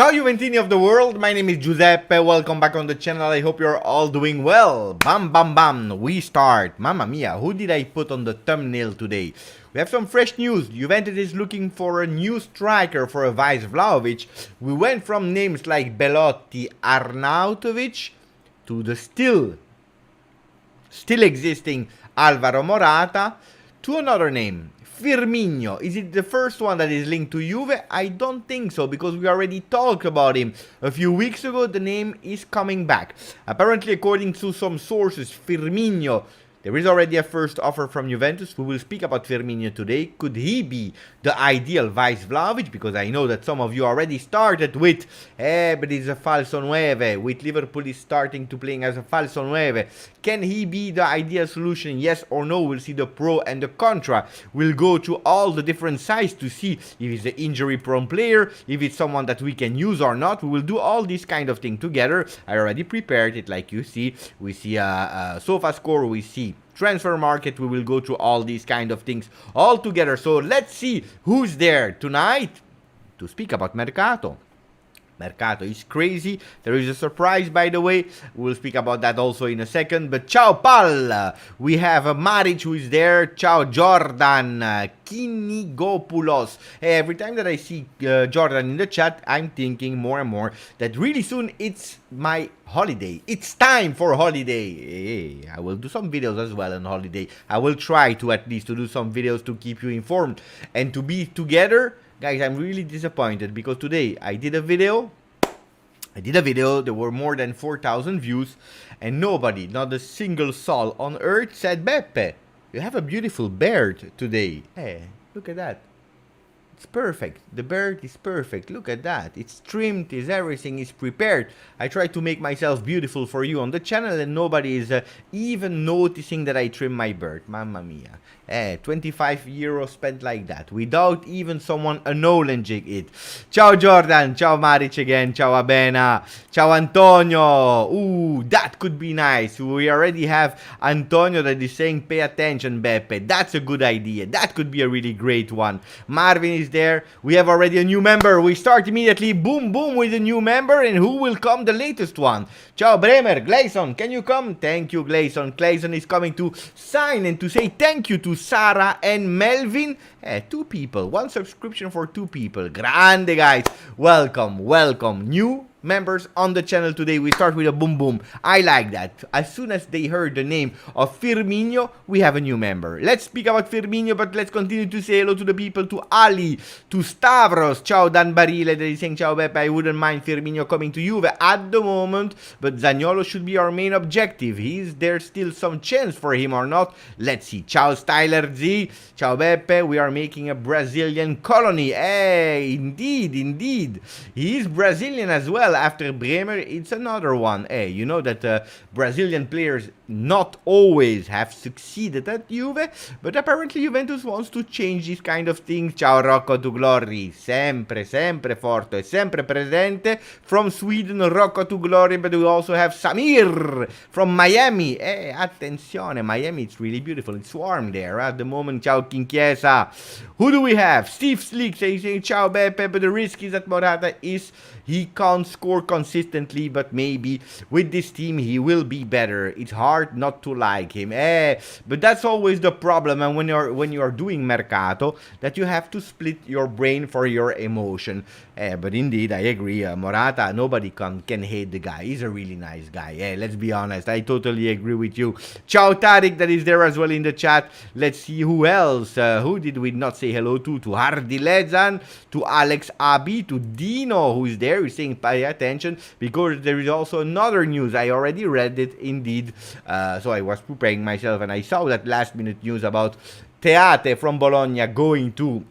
Ciao Juventini of the world, my name is Giuseppe, welcome back on the channel, I hope you're all doing well. Bam bam bam, we start. Mamma mia, who did I put on the thumbnail today? We have some fresh news. Juventus is looking for a new striker for a vice Vlahovic. We went from names like Belotti, Arnautovic to the still existing Alvaro Morata to another name, Firmino. Is it the first one that is linked to Juve? I don't think so, because we already talked about him a few weeks ago. The name is coming back. Apparently, according to some sources, Firmino, there is already a first offer from Juventus. We will speak about Firmino today. Could he be the ideal vice Vlahovic? Because I know that some of you already started with, but he's a falso 9. With Liverpool is starting to playing as a falso 9. Can he be the ideal solution? Yes or no? We'll see the pro and the contra. We'll go through all the different sides to see if he's an injury-prone player, if it's someone that we can use or not. We will do all this kind of thing together. I already prepared it, like you see. We see a sofa score, we see transfer market. We will go through all these kind of things all together. So let's see who's there tonight to speak about Mercato. Mercato is crazy. There is a surprise, by the way. We'll speak about that also in a second. But ciao Pal! We have Maric who is there. Ciao Jordan. Kinigopoulos. Hey, every time that I see Jordan in the chat, I'm thinking more and more that really soon it's my holiday. It's time for holiday. Hey, I will do some videos as well on holiday. I will try to at least to do some videos to keep you informed and to be together. Guys, I'm really disappointed because today I did a video, there were more than 4,000 views, and nobody, not a single soul on earth said, Beppe, you have a beautiful beard today. Hey, look at that. It's perfect. The beard is perfect. Look at that. It's trimmed, everything is prepared. I try to make myself beautiful for you on the channel, and nobody is even noticing that I trim my beard. Mamma mia. 25 euros spent like that, without even someone acknowledging it. Ciao Jordan, ciao Maric again, ciao Abena, ciao Antonio. Ooh, that could be nice. We already have Antonio that is saying pay attention Beppe. That's a good idea. That could be a really great one. Marvin is there. We have already a new member. We start immediately, boom boom, with a new member. And who will come? The latest one. Ciao Bremer, Gleison, can you come? Thank you Gleison. Gleison is coming to sign and to say thank you to Sarah and Melvin. 2 people, 1 subscription for 2 people. Grande guys, welcome, welcome. New members on the channel today. We start with a boom boom. I like that. As soon as they heard the name of Firmino, we have a new member. Let's speak about Firmino, but let's continue to say hello to the people, to Ali, to Stavros. Ciao Dan Barile, that is saying ciao Beppe, I wouldn't mind Firmino coming to Juve at the moment, but Zaniolo should be our main objective. Is there still some chance for him or not? Let's see. Ciao Styler Z, ciao Beppe, we are making a Brazilian colony. Hey, indeed. He is Brazilian as well. After Bremer, it's another one. Hey, you know that Brazilian players not always have succeeded at Juve, but apparently Juventus wants to change these kind of things. Ciao Rocco to Glory, sempre forte, sempre presente. From Sweden, Rocco to Glory, but we also have Samir from Miami. Hey, attenzione, Miami, it's really beautiful. It's warm there at the moment. Ciao Kinchiesa. Who do we have? Steve Sleek saying ciao Beppe, but the risk is that Morata he can't score consistently, but maybe with this team he will be better. It's hard not to like him. But that's always the problem, and when you are doing Mercato, that you have to split your brain for your emotion. But indeed, I agree. Morata, nobody can hate the guy. He's a really nice guy. Let's be honest. I totally agree with you. Ciao Tariq, that is there as well in the chat. Let's see who else. Who did we not say hello to? To Hardy Lezan, to Alex Abi, to Dino, who is there. He's saying pay attention because there is also another news. I already read it indeed. So I was preparing myself and I saw that last minute news about Teate from Bologna going to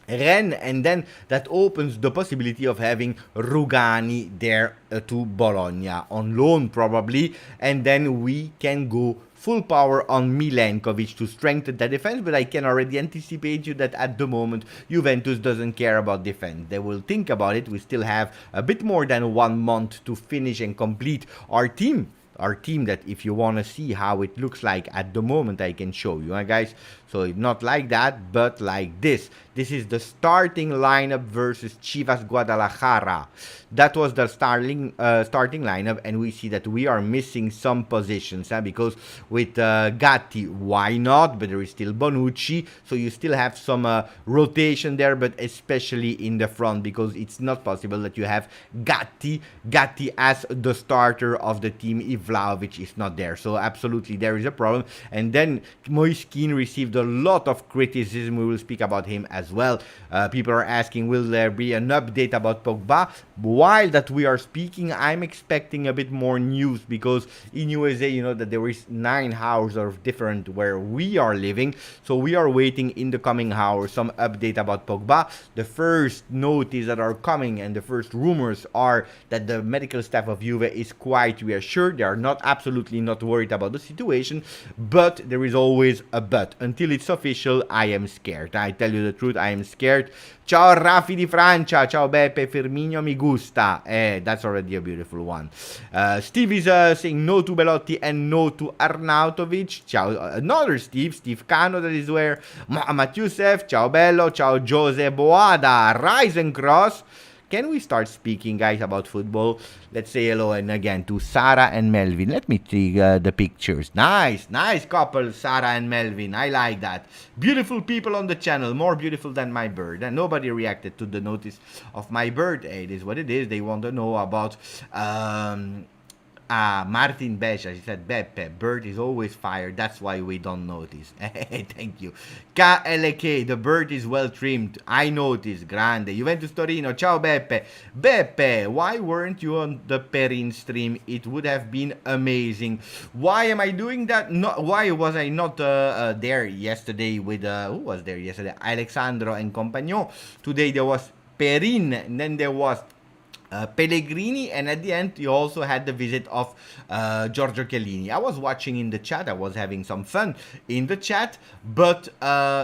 Rennes, and then that opens the possibility of having Rugani there to Bologna on loan probably, and then we can go full power on Milenkovic to strengthen the defense. But I can already anticipate you that at the moment Juventus doesn't care about defense. They will think about it. We still have a bit more than 1 month to finish and complete our team. our team that if you want to see how it looks like at the moment, I can show you, guys. So not like that, but like this. This is the starting lineup versus Chivas Guadalajara. That was the starting lineup, and we see that we are missing some positions, because with Gatti, why not? But there is still Bonucci, so you still have some rotation there, but especially in the front, because it's not possible that you have Gatti as the starter of the team if Vlahovic is not there. So absolutely there is a problem. And then Moiskin received a lot of criticism. We will speak about him as well. People are asking, will there be an update about Pogba? While that we are speaking, I'm expecting a bit more news, because in USA, you know that there is 9 hours of different where we are living. So we are waiting in the coming hours some update about Pogba. The first notice that are coming and the first rumors are that the medical staff of Juve is quite reassured. They are not absolutely not worried about the situation, but there is always a but. Until it's official, I am scared. I tell you the truth, I am scared. Ciao Raffi di Francia, ciao Beppe, Firmino mi gusta. That's already a beautiful one. Steve is saying no to Belotti and no to Arnautovic. Ciao, another Steve Cano, that is where. Mohamed Youssef, ciao Bello, ciao Jose Boada, Rise and Cross. Can we start speaking, guys, about football? Let's say hello and again to Sarah and Melvin. Let me take the pictures. Nice couple, Sarah and Melvin. I like that. Beautiful people on the channel, more beautiful than my bird. And nobody reacted to the notice of my bird. Hey, it is what it is. They want to know about Martin Besha. She said, Beppe, bird is always fired. That's why we don't notice. Thank you. KLK, the bird is well trimmed. I noticed. Grande. Juventus Torino. Ciao, Beppe. Beppe, why weren't you on the Perin stream? It would have been amazing. Why am I doing that? Why was I not there yesterday with, who was there yesterday? Alexandro and Compagnon. Today there was Perin, and then there was Pellegrini, and at the end you also had the visit of Giorgio Chiellini. I was watching in the chat, I was having some fun in the chat, but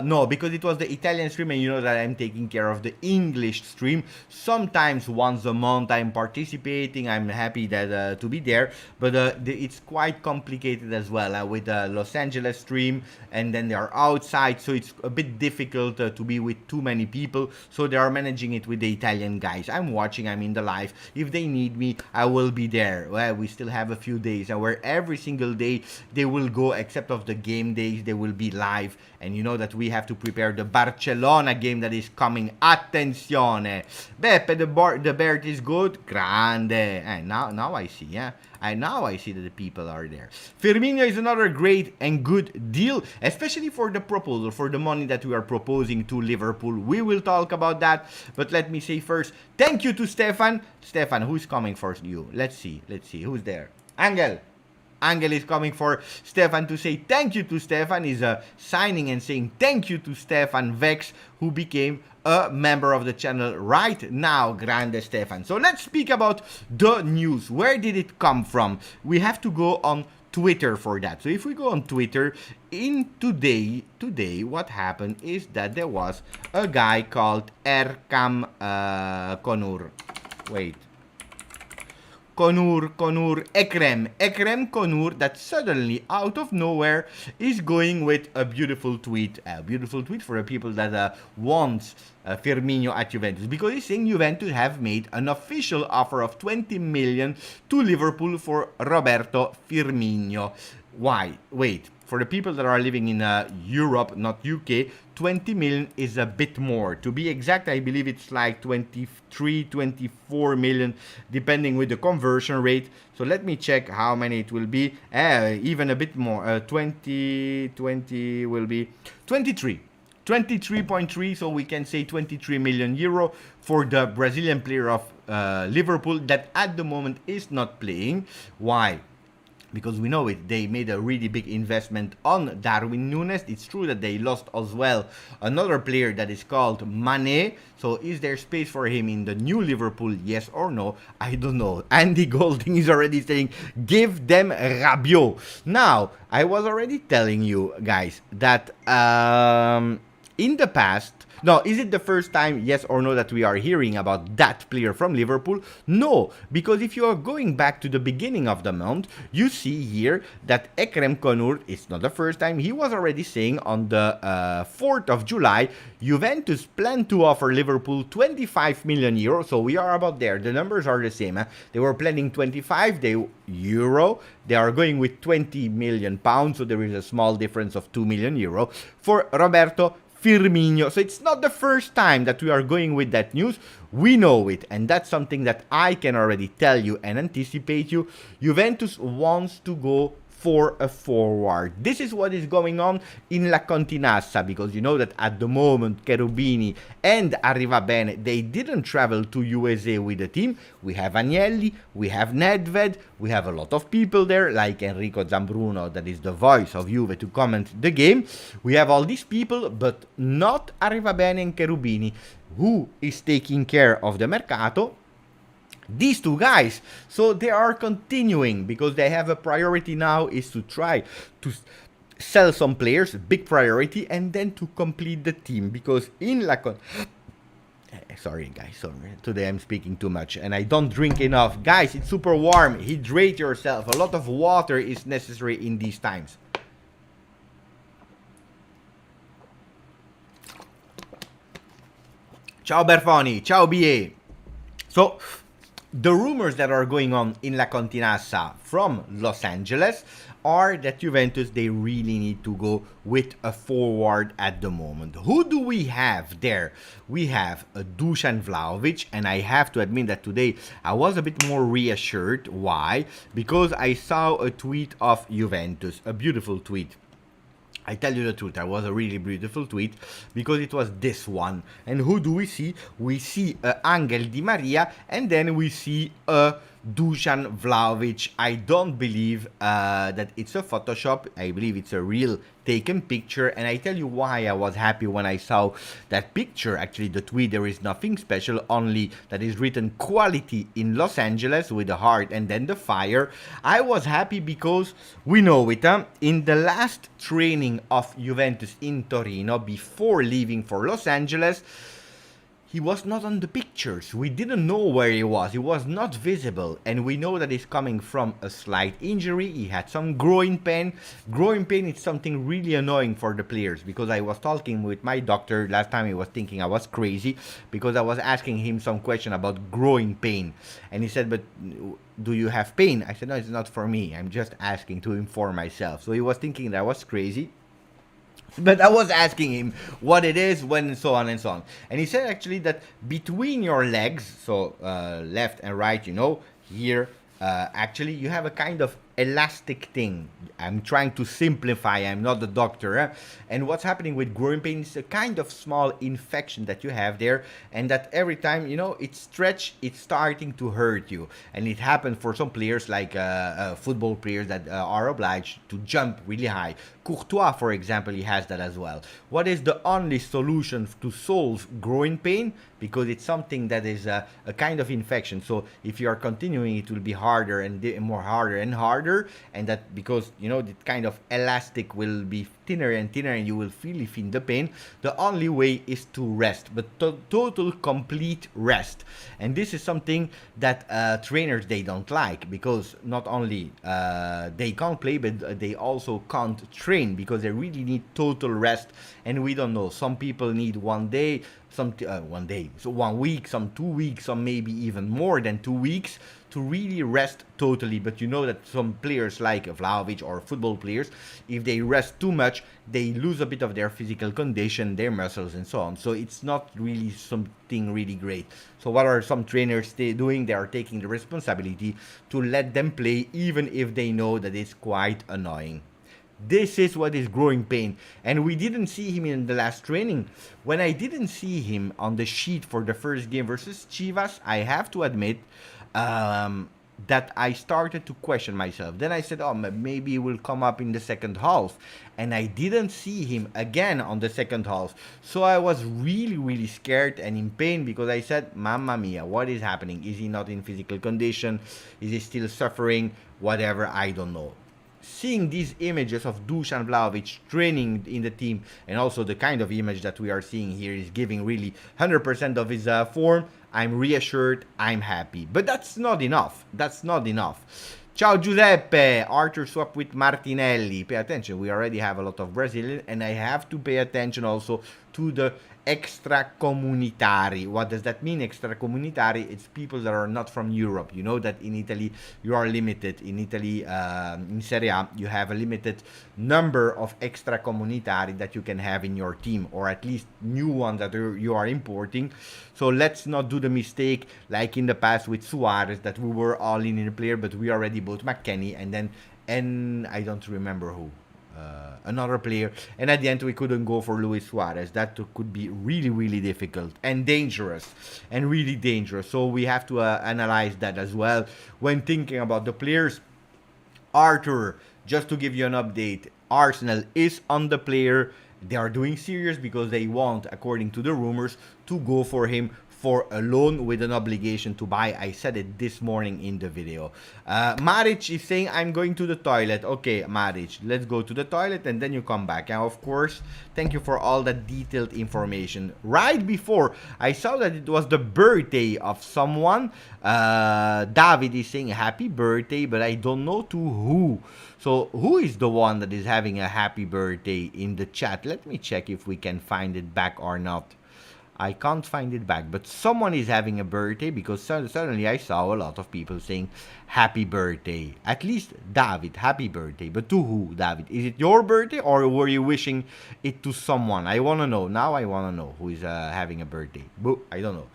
no, because it was the Italian stream, and you know that I'm taking care of the English stream. Sometimes once a month I'm participating, I'm happy that to be there, but it's quite complicated as well with the Los Angeles stream, and then they are outside, so it's a bit difficult to be with too many people, so they are managing it with the Italian guys. I'm watching, I'm in the live. If they need me, I will be there. Well, we still have a few days, and where every single day they will go, except of the game days, they will be live. And you know that we have to prepare the Barcelona game that is coming. Attenzione! Beppe, the bird is good. Grande. And now I see, yeah. Now I see that the people are there. Firmino is another great and good deal, especially for the proposal, for the money that we are proposing to Liverpool. We will talk about that, but let me say first, thank you to Stefan. Stefan, who's coming for you? Let's see, who's there? Angel is coming for Stefan to say thank you to Stefan. He's signing and saying thank you to Stefan Vex, who became a member of the channel right now. Grande Stefan. So let's speak about the news. Where did it come from? We have to go on Twitter for that. So if we go on Twitter, in today what happened is that there was a guy called Erkam Konur. Wait. Ekrem Konur, that suddenly out of nowhere is going with a beautiful tweet for the people that want Firmino at Juventus, because he's saying Juventus have made an official offer of 20 million to Liverpool for Roberto Firmino. Why? Wait. For the people that are living in Europe, not UK, 20 million is a bit more. To be exact, I believe it's like 23, 24 million, depending with the conversion rate. So let me check how many it will be. Even a bit more. 20 will be 23. 23.3, so we can say 23 million euro for the Brazilian player of Liverpool that at the moment is not playing. Why? Because we know it, they made a really big investment on Darwin Núñez. It's true that they lost as well another player that is called Mané. So is there space for him in the new Liverpool? Yes or no? I don't know. Andy Golding is already saying, give them Rabiot. Now, I was already telling you guys that in the past, Now, is it the first time, yes or no, that we are hearing about that player from Liverpool? No, because if you are going back to the beginning of the month, you see here that Ekrem Konur, it's not the first time, he was already saying on the 4th of July, Juventus planned to offer Liverpool 25 million euros, so we are about there. The numbers are the same. They were planning 25 euro. They are going with 20 million pounds, so there is a small difference of 2 million euro for Roberto Firmino. So it's not the first time that we are going with that news. We know it, and that's something that I can already tell you and anticipate you. Juventus wants to go for a forward. This is what is going on in La Continassa, because you know that at the moment Cherubini and Arrivabene, they didn't travel to USA with the team. We have Agnelli, we have Nedved, we have a lot of people there, like Enrico Zambruno, that is the voice of Juve, to comment the game. We have all these people, but not Arrivabene and Cherubini. Who is taking care of the Mercato? These two guys. So they are continuing, because they have a priority now is to try to sell some players, big priority, and then to complete the team, because in sorry guys, sorry, today I'm speaking too much and I don't drink enough. Guys, it's super warm, hydrate yourself. A lot of water is necessary in these times. Ciao Berfoni, ciao BA. So the rumors that are going on in La Continassa from Los Angeles are that Juventus, they really need to go with a forward at the moment. Who do we have there? We have a Dusan Vlahovic, and I have to admit that today I was a bit more reassured. Why? Because I saw a tweet of Juventus, a beautiful tweet. I tell you the truth, that was a really beautiful tweet, because it was this one. And who do we see? We see Angel Di Maria, and then we see Dusan Vlahovic. I don't believe that it's a Photoshop. I believe it's a real taken picture, and I tell you why I was happy when I saw that picture. Actually, the tweet, there is nothing special, only that is written quality in Los Angeles with a heart and then the fire. I was happy because we know it, in the last training of Juventus in Torino, before leaving for Los Angeles, he was not on the pictures. We didn't know where he was. He was not visible. And we know that he's coming from a slight injury. He had some growing pain. Growing pain is something really annoying for the players, because I was talking with my doctor last time. He was thinking I was crazy because I was asking him some question about growing pain. And he said, but do you have pain? I said, no, it's not for me. I'm just asking to inform myself. So he was thinking that I was crazy. But I was asking him what it is, when, so on and so on. And he said actually that between your legs, so left and right, you know, here, actually you have a kind of elastic thing. I'm trying to simplify, I'm not the doctor. And what's happening with growing pain is a kind of small infection that you have there, and that every time, you know, it's stretched, it's starting to hurt you. And it happened for some players, like football players that are obliged to jump really high. Courtois, for example, he has that as well. What is the only solution to solve growing pain? Because it's something that is a kind of infection. So if you are continuing, it will be harder and more harder and harder. And that, because, you know, the kind of elastic will be thinner and thinner, and you will really feel the pain. The only way is to rest, but total complete rest. And this is something that trainers, they don't like, because not only they can't play, but they also can't train, because they really need total rest. And we don't know, some people need 1 day, some 1 day, so 1 week, some 2 weeks, some maybe even more than 2 weeks to really rest totally. But you know that some players like Vlahovic or football players, if they rest too much, they lose a bit of their physical condition, their muscles and so on. So it's not really something really great. So what are some trainers doing? They are taking the responsibility to let them play, even if they know that it's quite annoying. This is what is growing pain. And we didn't see him in the last training. When I didn't see him on the sheet for the first game versus Chivas, I have to admit that I started to question myself. Then I said, oh, maybe he will come up in the second half. And I didn't see him again on the second half. So I was really, really scared and in pain, because I said, Mamma mia, what is happening? Is he not in physical condition? Is he still suffering? Whatever, I don't know. seeing these images of Dusan Vlahovic training in the team, and also the kind of image that we are seeing here is giving really 100% of his form, I'm reassured, I'm happy. But that's not enough. That's not enough. Ciao Giuseppe, Arthur swap with Martinelli. Pay attention, we already have a lot of Brazilian, and I have to pay attention also to the extracomunitari. What does that mean, extracomunitari? It's people that are not from Europe. You know that in Italy you are limited. In Italy, in Serie A, you have a limited number of extracomunitari that you can have in your team, or at least new ones that you are importing. So let's not do the mistake like in the past with Suarez, that we were all in a player, but we already bought McKennie and I don't remember who. Another player, and at the end we couldn't go for Luis Suarez. That could be really, really difficult and dangerous, and really dangerous. So we have to analyze that as well when thinking about the players. Arthur, just to give you an update, Arsenal is on the player. They are doing serious because they want, according to the rumors, to go for him for a loan with an obligation to buy. I said it this morning in the video. Maric is saying, I'm going to the toilet. Okay, Maric, let's go to the toilet and then you come back. And of course, thank you for all that detailed information. Right before, I saw that it was the birthday of someone. David is saying happy birthday, but I don't know to who. So who is the one that is having a happy birthday in the chat? Let me check if we can find it back or not. I can't find it back, but someone is having a birthday, because suddenly I saw a lot of people saying happy birthday. At least David, happy birthday. But to who, David? Is it your birthday, or were you wishing it to someone? I want to know. Now I want to know who is having a birthday. Boo, I don't know.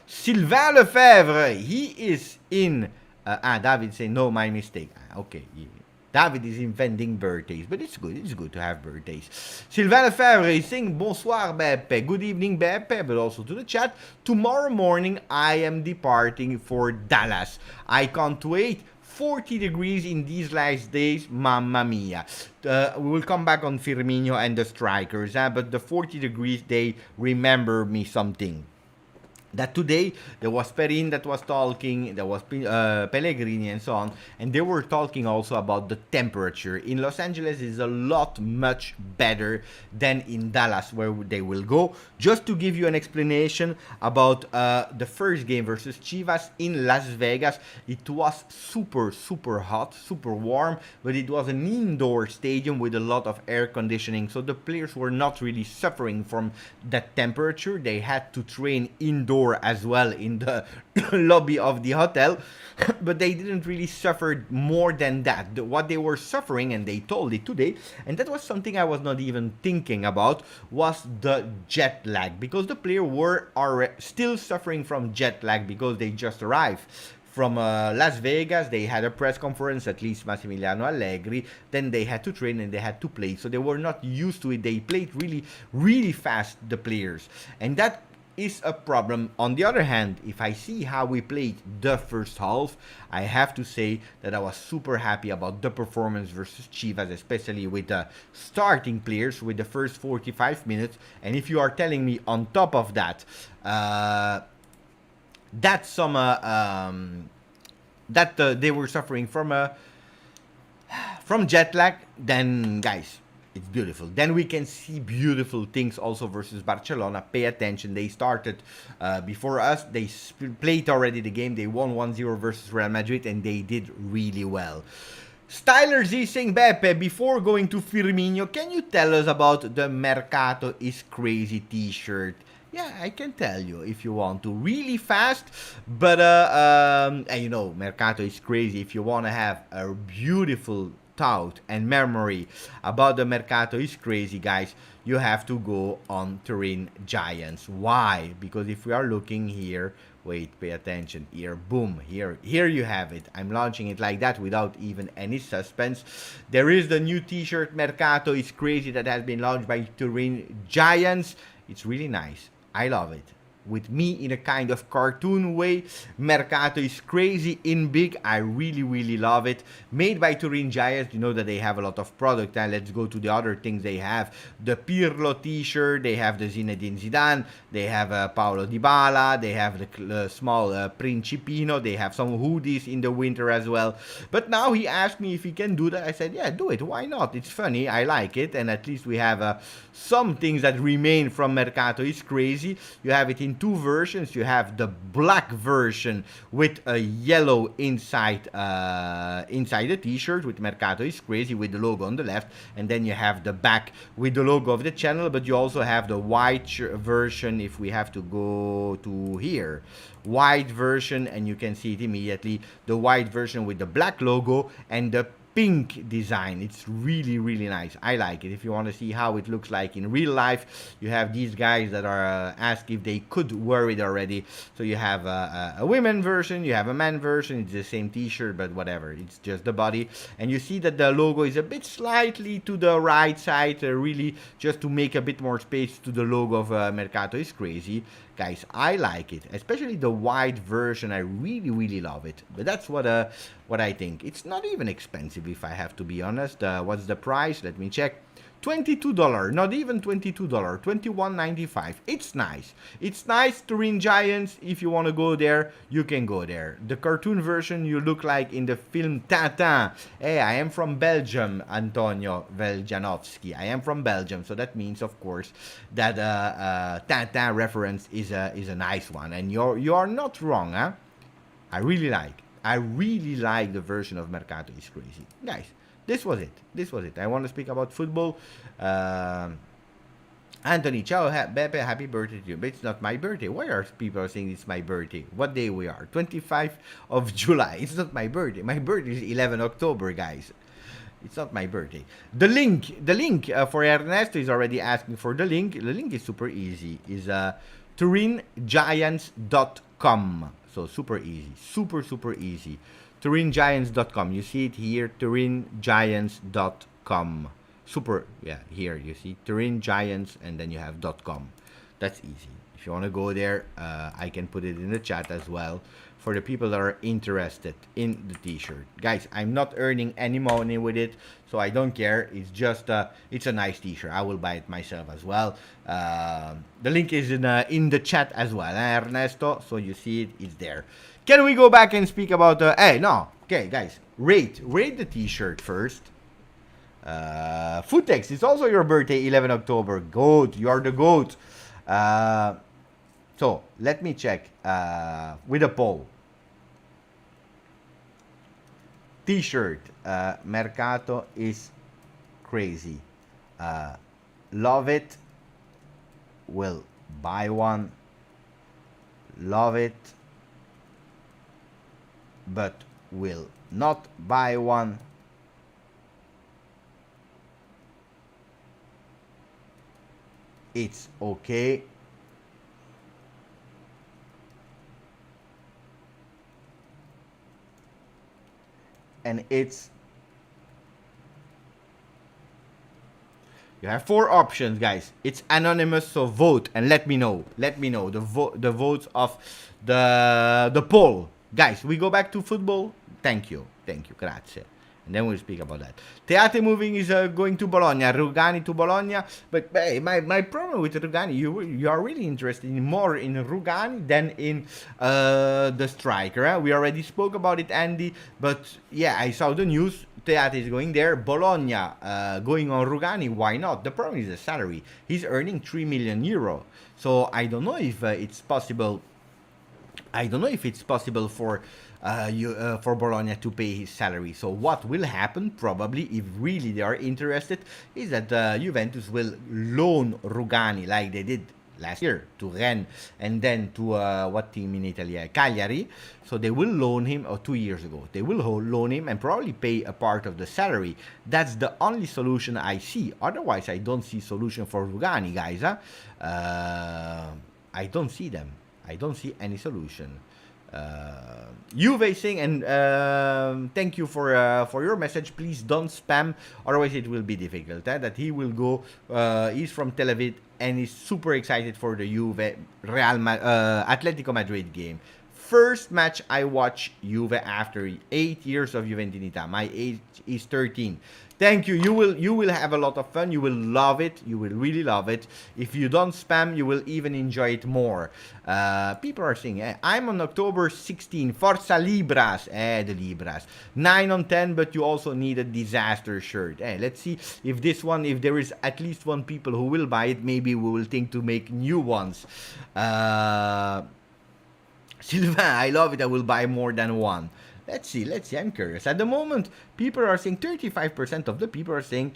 Sylvain Lefebvre, he is in... David saying, no, my mistake. Okay, yeah. David is inventing birthdays, but it's good to have birthdays. Sylvain Lefebvre is saying, bonsoir Beppe, good evening Beppe, but also to the chat. Tomorrow morning I am departing for Dallas. I can't wait. 40 degrees in these last days, mamma mia. We will come back on Firmino and the strikers, but the 40 degrees, they remember me something. That today there was Perin that was talking, there was Pellegrini and so on, and they were talking also about the temperature. In Los Angeles is a lot much better than in Dallas, where they will go. Just to give you an explanation about the first game versus Chivas in Las Vegas, it was super hot, super warm, but it was an indoor stadium with a lot of air conditioning, so the players were not really suffering from that temperature. They had to train indoor as well in the lobby of the hotel, but they didn't really suffer more than that. What they were suffering, and they told it today, and that was something I was not even thinking about, was the jet lag, because the players are still suffering from jet lag because they just arrived from Las Vegas. They had a press conference, at least Massimiliano Allegri, then they had to train and they had to play, so they were not used to it. They played really fast, the players, and that is a problem. On the other hand, if I see how we played the first half, I have to say that I was super happy about the performance versus Chivas, especially with the starting players with the first 45 minutes. And if you are telling me on top of that, that they were suffering from jet lag, then guys, it's beautiful. Then we can see beautiful things also versus Barcelona. Pay attention. They started before us. They played already the game. They won 1-0 versus Real Madrid, and they did really well. Styler Z saying, Beppe, before going to Firmino, can you tell us about the Mercato is Crazy t-shirt? Yeah, I can tell you if you want to. Really fast, but and you know, Mercato is crazy. If you want to have a beautiful thought and memory about the Mercato is crazy, guys, you have to go on Turin Giants. Why? Because if we are looking here, wait, pay attention here, boom, here you have it. I'm launching it like that without even any suspense. There is the new t-shirt Mercato is crazy that has been launched by Turin Giants. It's really nice. I love it. with me in a kind of cartoon way. Mercato is crazy in big. I really, really love it. Made by Turin Giants. You know that they have a lot of product. And let's go to the other things they have. The Pirlo t-shirt. They have the Zinedine Zidane. They have Paulo Dybala. They have the small Principino. They have some hoodies in the winter as well. But now he asked me if he can do that. I said, yeah, do it. Why not? It's funny. I like it. And at least we have some things that remain from Mercato is crazy. You have it in two versions. You have the black version with a yellow inside the t-shirt with Mercato is crazy with the logo on the left, and then you have the back with the logo of the channel. But you also have the white version. If we have to go to here, white version, and you can see it immediately, the white version with the black logo and the pink design. It's really, really nice. I like it. If you want to see how it looks like in real life, you have these guys that are asked if they could wear it already. So you have a women version, you have a man version. It's the same t-shirt, but whatever, it's just the body. And you see that the logo is a bit slightly to the right side, really just to make a bit more space to the logo of Mercato is crazy. Guys, I like it, especially the white version. I really, really love it. But that's what I think. It's not even expensive, if I have to be honest. What's the price? Let me check. $22, not even $22, $21.95. It's nice. It's nice. Turin Giants, if you want to go there, you can go there. The cartoon version, you look like in the film Tintin. Hey, I am from Belgium, Antonio Veljanovski. I am from Belgium, so that means, of course, that Tintin reference is a nice one. And you are not wrong, huh? I really like the version of Mercato is crazy. Guys, this was it. I want to speak about football. Anthony, ciao, Beppe, happy birthday to you. But it's not my birthday. Why are people saying it's my birthday? What day we are? 25th of July. It's not my birthday. My birthday is 11 October, guys. It's not my birthday. The link for Ernesto is already asking for the link. The link is super easy. Is turingiants.com. So super easy. Super easy. turingiants.com. You see it here, turingiants.com. Super, yeah, here you see Turin Giants, and then you have .com. That's easy. If you want to go there, I can put it in the chat as well for the people that are interested in the t-shirt. Guys, I'm not earning any money with it, so I don't care. It's just it's a nice t-shirt. I will buy it myself as well. The link is in the chat as well, Ernesto. So you see it, it's there. Can we go back and speak about hey, no. Okay, guys, rate the t-shirt first. Footex, it's also your birthday, 11 October. Goat, you are the goat. So let me check with a poll. T-shirt, Mercato is crazy. Love it. Will buy one. Love it, but will not buy one. It's okay. And it's, you have 4 options, guys. It's anonymous, so vote and let me know. Let me know the votes of the poll. Guys, we go back to football. Thank you, grazie. And then we'll speak about that. Teate moving is going to Bologna. Rugani to Bologna. But hey, my problem with Rugani, you are really interested more in Rugani than in the striker. Huh? We already spoke about it, Andy. But yeah, I saw the news. Teate is going there. Bologna going on Rugani. Why not? The problem is the salary. He's earning 3 million euro. So I don't know if it's possible. I don't know if it's possible for Bologna to pay his salary. So what will happen, probably, if really they are interested, is that Juventus will loan Rugani like they did last year to Rennes and then to what team in Italy? Cagliari. So they will loan him, or 2 years ago, they will loan him and probably pay a part of the salary. That's the only solution I see. Otherwise, I don't see solution for Rugani, guys. I don't see them. I don't see any solution. Juve saying, and thank you for your message. Please don't spam, otherwise it will be difficult. That he will go. He's from Tel Aviv. and is super excited for the Juve Atletico Madrid game. First match I watch Juve after 8 years of Juventinità. My age is 13. Thank you. You will have a lot of fun. You will love it. You will really love it. If you don't spam, you will even enjoy it more. People are saying, I'm on October 16. Forza Libras. The Libras. 9 on 10, but you also need a disaster shirt. Let's see if this one, if there is at least one people who will buy it, maybe we will think to make new ones. Sylvain, I love it. I will buy more than one. Let's see. I'm curious. At the moment, people are saying 35% of the people are saying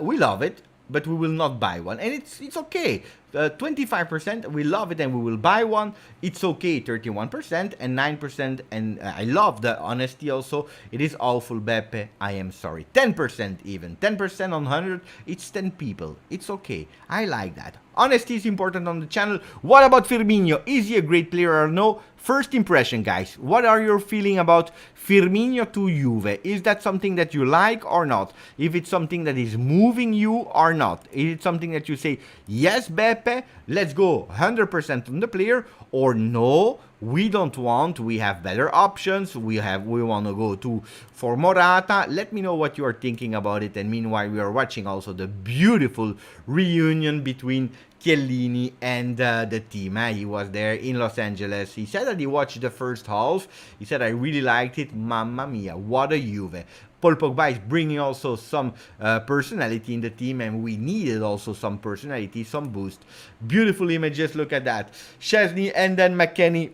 we love it, but we will not buy one. And it's okay. 25% we love it and we will buy one. It's okay. 31% and 9%. And I love the honesty also. It is awful, Beppe. I am sorry. 10% even. 10% on 100. It's 10 people. It's okay. I like that. Honesty is important on the channel. What about Firmino? Is he a great player or no? First impression, guys. What are your feeling about Firmino to Juve? Is that something that you like or not? If it's something that is moving you or not? Is it something that you say, yes, Beppe, let's go 100% on the player, or no, we don't want, we have better options, we want to go for Morata? Let me know what you are thinking about it. And meanwhile, we are watching also the beautiful reunion between Chiellini and the team. He was there in Los Angeles. He said that he watched the first half. He said, I really liked it. Mamma mia, what a Juve. Paul Pogba is bringing also some personality in the team, and we needed also some personality, some boost. Beautiful images, look at that. Szczesny and then McKennie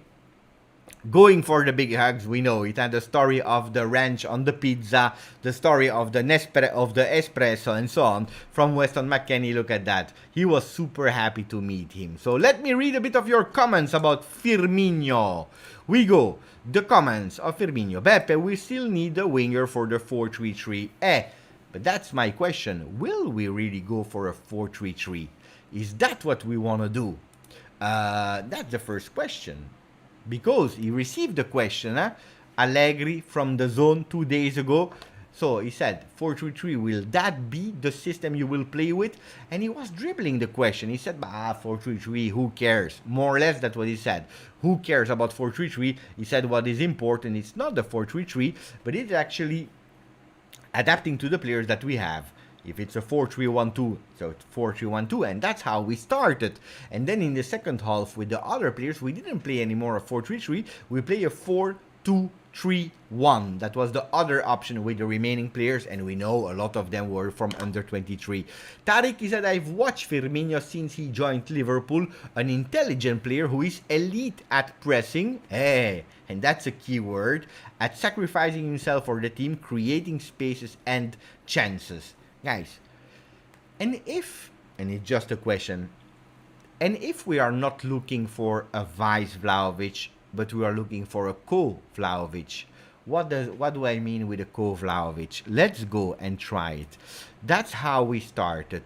going for the big hugs. We know it. And the story of the ranch on the pizza, the story of the espresso and so on from Weston McKennie. Look at that. He was super happy to meet him. So let me read a bit of your comments about Firmino. We go. The comments of Firmino. Beppe, we still need a winger for the 4-3-3. But that's my question. Will we really go for a 4-3-3? Is that what we want to do? That's the first question. Because he received the question, Allegri from the zone 2 days ago. So he said, 4-3-3, will that be the system you will play with? And he was dribbling the question. He said, 4-3-3, who cares? More or less that's what he said. Who cares about 4-3-3? He said what is important, it's not the 4-3-3, but it's actually adapting to the players that we have. If it's a 4-3-1-2, so it's 4-3-1-2, and that's how we started. And then in the second half with the other players, we didn't play anymore a 4-3-3, we play a 4-2-3-1. That was the other option with the remaining players, and we know a lot of them were from under 23. Tariq, he said, I've watched Firmino since he joined Liverpool, an intelligent player who is elite at pressing, and that's a key word, at sacrificing himself for the team, creating spaces and chances. Guys, and it's just a question, and if we are not looking for a vice Vlahovic, but we are looking for a co-Vlahovic, what do I mean with a co-Vlahovic? Let's go and try it. That's how we started.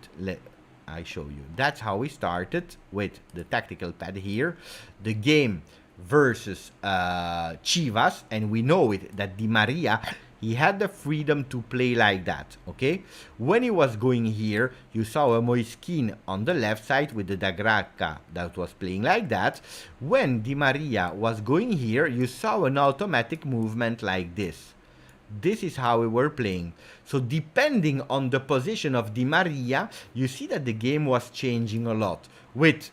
I show you. That's how we started with the tactical pad here. The game versus Chivas, and we know it that Di Maria, he had the freedom to play like that, okay? When he was going here, you saw a Moiskin on the left side with the Dagracca that was playing like that. When Di Maria was going here, you saw an automatic movement like this. This is how we were playing. So depending on the position of Di Maria, you see that the game was changing a lot. With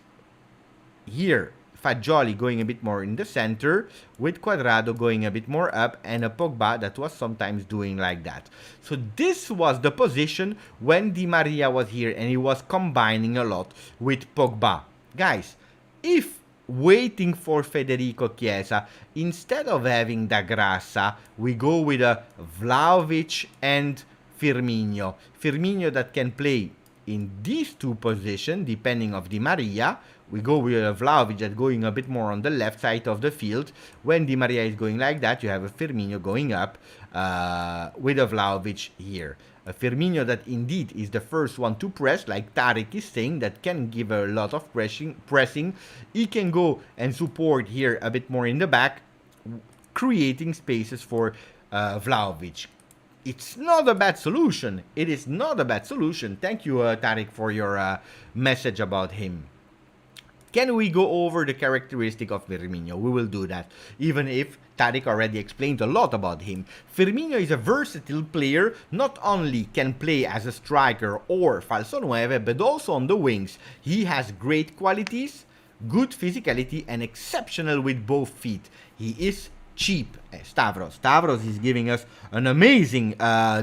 here, Fagioli going a bit more in the center, with Cuadrado going a bit more up, and a Pogba that was sometimes doing like that. So this was the position when Di Maria was here, and he was combining a lot with Pogba. Guys, if waiting for Federico Chiesa, instead of having Da Grassa, we go with a Vlahovic and Firmino. Firmino that can play in these two positions, depending of Di Maria. We go with a Vlahovic that going a bit more on the left side of the field. When Di Maria is going like that, you have a Firmino going up with a Vlahovic here. A Firmino that indeed is the first one to press, like Tariq is saying, that can give a lot of pressing. He can go and support here a bit more in the back, creating spaces for Vlahovic. it's not a bad solution. It is not a bad solution. Thank you, Tariq, for your message about him. Can we go over the characteristic of Firmino? We will do that, even if Tariq already explained a lot about him. Firmino is a versatile player, not only can play as a striker or falso nueve, but also on the wings. He has great qualities, good physicality, and exceptional with both feet. He is cheap. Stavros is giving us an amazing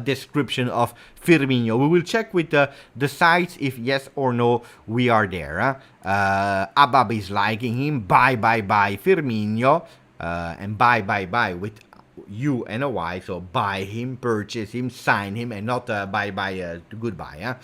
description of Firmino. We will check with the sites if yes or no we are there. Abab is liking him. Bye Firmino. And buy with U and a Y, so buy him, purchase him, sign him, and not goodbye.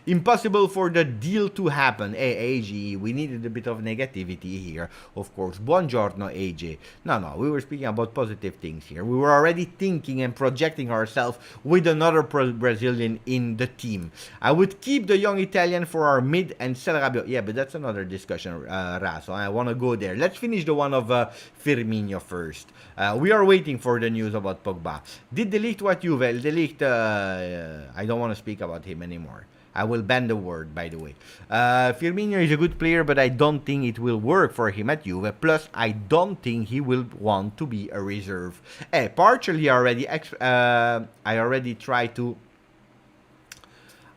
Impossible for the deal to happen. Hey, AG, we needed a bit of negativity here, of course. Buongiorno, AJ. No, we were speaking about positive things here. We were already thinking and projecting ourselves with another Brazilian in the team. I would keep the young Italian for our mid and sell Rabiot. Yeah, but that's another discussion, Raso. I want to go there. Let's finish the one of Firmino first. We are waiting for the news about Pogba. Did De Ligt what Juve? De Ligt, I don't want to speak about him anymore. I will ban the word, by the way. Firmino is a good player, but I don't think it will work for him at Juve. Plus, I don't think he will want to be a reserve. Partially already, I already tried to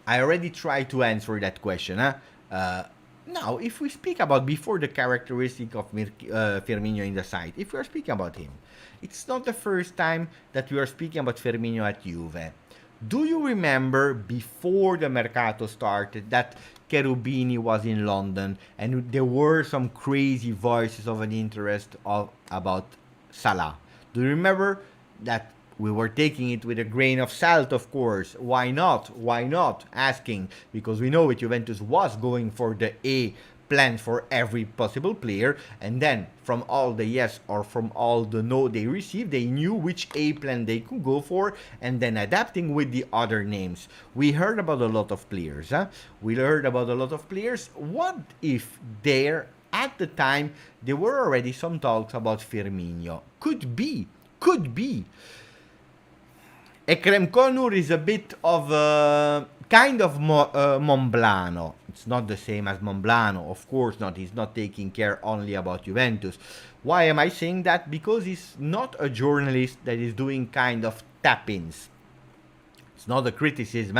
answer that question. Now, if we speak about before the characteristic of Firmino in the side, if we are speaking about him, it's not the first time that we are speaking about Firmino at Juve. Do you remember before the Mercato started that Cherubini was in London and there were some crazy voices of an interest about Salah? Do you remember that? We were taking it with a grain of salt, of course. Why not? Why not? Asking. Because we know it, Juventus was going for the A plan for every possible player. And then from all the yes or from all the no they received, they knew which A plan they could go for and then adapting with the other names. We heard about a lot of players. We heard about a lot of players. What if there, at the time, there were already some talks about Firmino? Could be. Ekrem Konur is a bit of a kind of Monblano. It's not the same as Monblano, of course not. He's not taking care only about Juventus. Why am I saying that? Because he's not a journalist that is doing kind of tap-ins. It's not a criticism.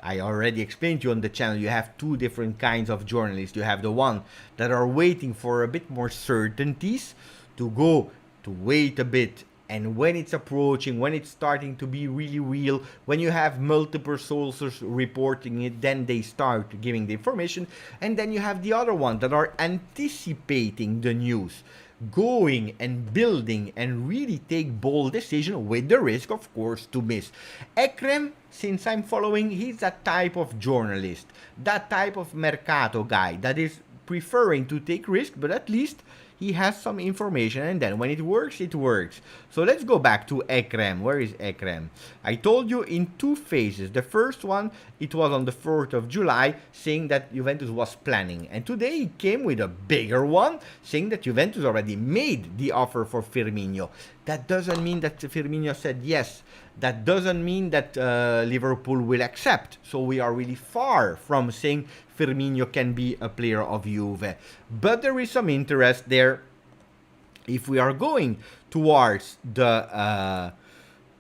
I already explained to you on the channel, you have two different kinds of journalists. You have the one that are waiting for a bit more certainties to wait a bit. And when it's approaching, when it's starting to be really real, when you have multiple sources reporting it, then they start giving the information. And then you have the other one that are anticipating the news, going and building and really take bold decision with the risk, of course, to miss. Ekrem, since I'm following, he's that type of journalist, that type of Mercato guy that is preferring to take risk, but at least he has some information, and then when it works, it works. So let's go back to Ekrem. Where is Ekrem? I told you in two phases. The first one, it was on the 4th of July, saying that Juventus was planning. And today he came with a bigger one, saying that Juventus already made the offer for Firmino. That doesn't mean that Firmino said yes. That doesn't mean that Liverpool will accept. So we are really far from saying Firmino can be a player of Juve. But there is some interest there. If we are going towards the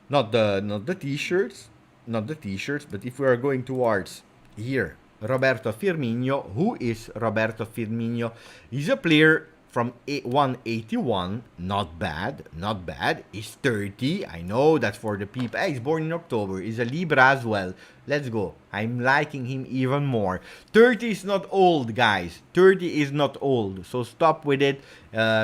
not the t-shirts, but if we are going towards here, Roberto Firmino. Who is Roberto Firmino? He's a player from 181, not bad. He's 30, I know that's for the people. He's born in October, he's a Libra as well. Let's go, I'm liking him even more. 30 is not old, guys. 30 is not old, so stop with it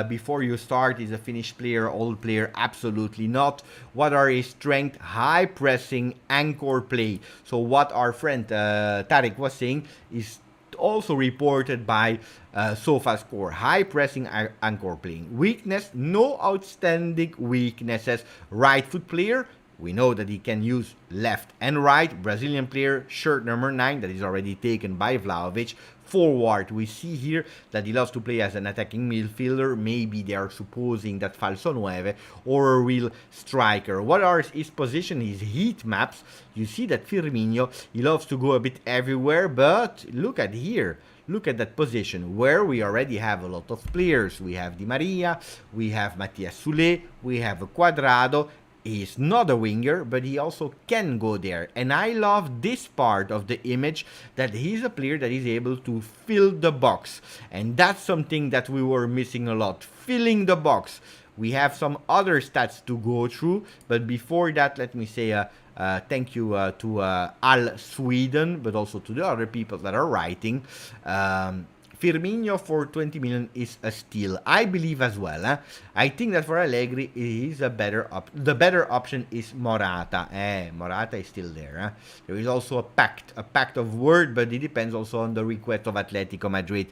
before you start. Is a Finnish player, old player? Absolutely not. What are his strengths? High pressing, anchor play. So what our friend Tariq was saying is also reported by SofaScore. High pressing, anchor playing. Weakness, no outstanding weaknesses. Right foot player, We know that he can use left and right. Brazilian player, shirt number 9, that is already taken by Vlahovic. Forward, we see here that he loves to play as an attacking midfielder. Maybe they are supposing that falso 9 or a real striker. What are his position, his heat maps? You see that Firmino, he loves to go a bit everywhere, but look at here. Look at that position where we already have a lot of players. We have Di Maria, we have Matias Soulé, we have Cuadrado. He's not a winger, but he also can go there. And I love this part of the image, that he's a player that is able to fill the box. And that's something that we were missing a lot, filling the box. We have some other stats to go through, but before that, let me say thank you to Al Sweden, but also to the other people that are writing. Firmino for 20 million is a steal. I believe as well. I think that for Allegri, is a better the better option is Morata. Morata is still there. There is also a pact of word, but it depends also on the request of Atletico Madrid.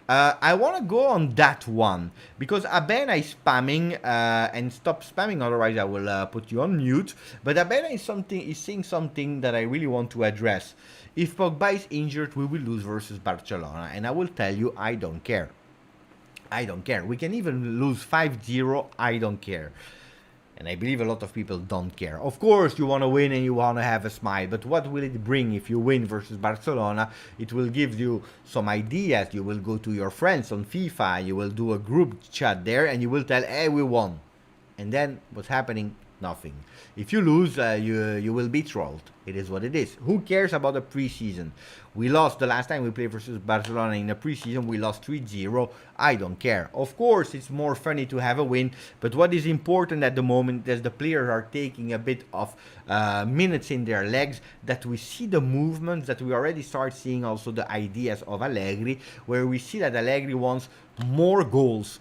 I want to go on that one because Abena is spamming and stop spamming, otherwise I will put you on mute. But Abena is saying something that I really want to address. If Pogba is injured, we will lose versus Barcelona. And I will tell you, I don't care. I don't care. We can even lose 5-0. I don't care. And I believe a lot of people don't care. Of course, you want to win and you want to have a smile. But what will it bring if you win versus Barcelona? It will give you some ideas. You will go to your friends on FIFA. You will do a group chat there. And you will tell, hey, we won. And then what's happening? Nothing. If you lose, you will be trolled. It is what it is. Who cares about the preseason? We lost the last time we played versus Barcelona in the preseason. We lost 3-0. I don't care. Of course, it's more funny to have a win. But what is important at the moment is the players are taking a bit of minutes in their legs, that we see the movements, that we already start seeing also the ideas of Allegri, where we see that Allegri wants more goals.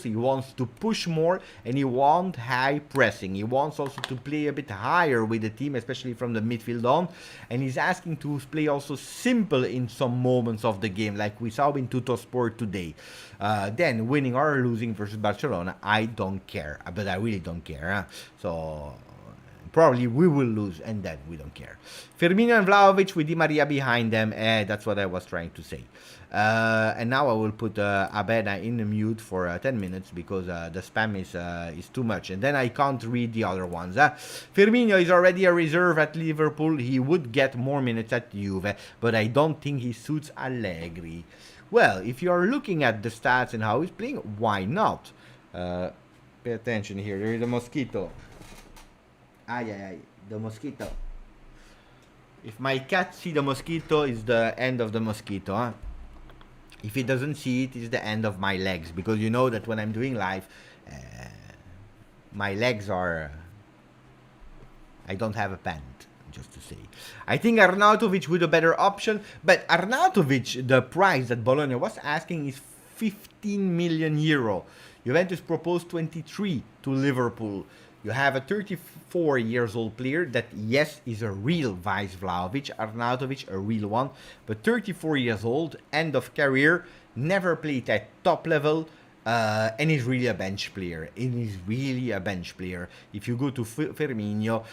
He wants to push more, and he wants high pressing. He wants also to play a bit higher with the team, especially from the midfield on, and he's asking to play also simple in some moments of the game, like we saw in Tuttosport today. Then winning or losing versus Barcelona, I don't care, but I really don't care. So probably we will lose, and then we don't care. Firmino and Vlahovic with Di Maria behind them. That's what I was trying to say. And now I will put Abena in the mute for 10 minutes because the spam is too much. And then I can't read the other ones. Firmino is already a reserve at Liverpool. He would get more minutes at Juve, but I don't think he suits Allegri. Well, if you are looking at the stats and how he's playing, why not? Pay attention here. There is a mosquito. The mosquito. If my cat see the mosquito, it's the end of the mosquito. If it doesn't see it, it's the end of my legs. Because you know that when I'm doing live, my legs are... I don't have a pant, just to say. I think Arnautovic would be a better option. But Arnautovic, the price that Bologna was asking is 15 million euro. Juventus proposed 23 to Liverpool. You have a 34 years old player that, yes, is a real vice Vlahovic, Arnautovic, a real one, but 34 years old, end of career, never played at top level, and is really a bench player. If you go to Firmino,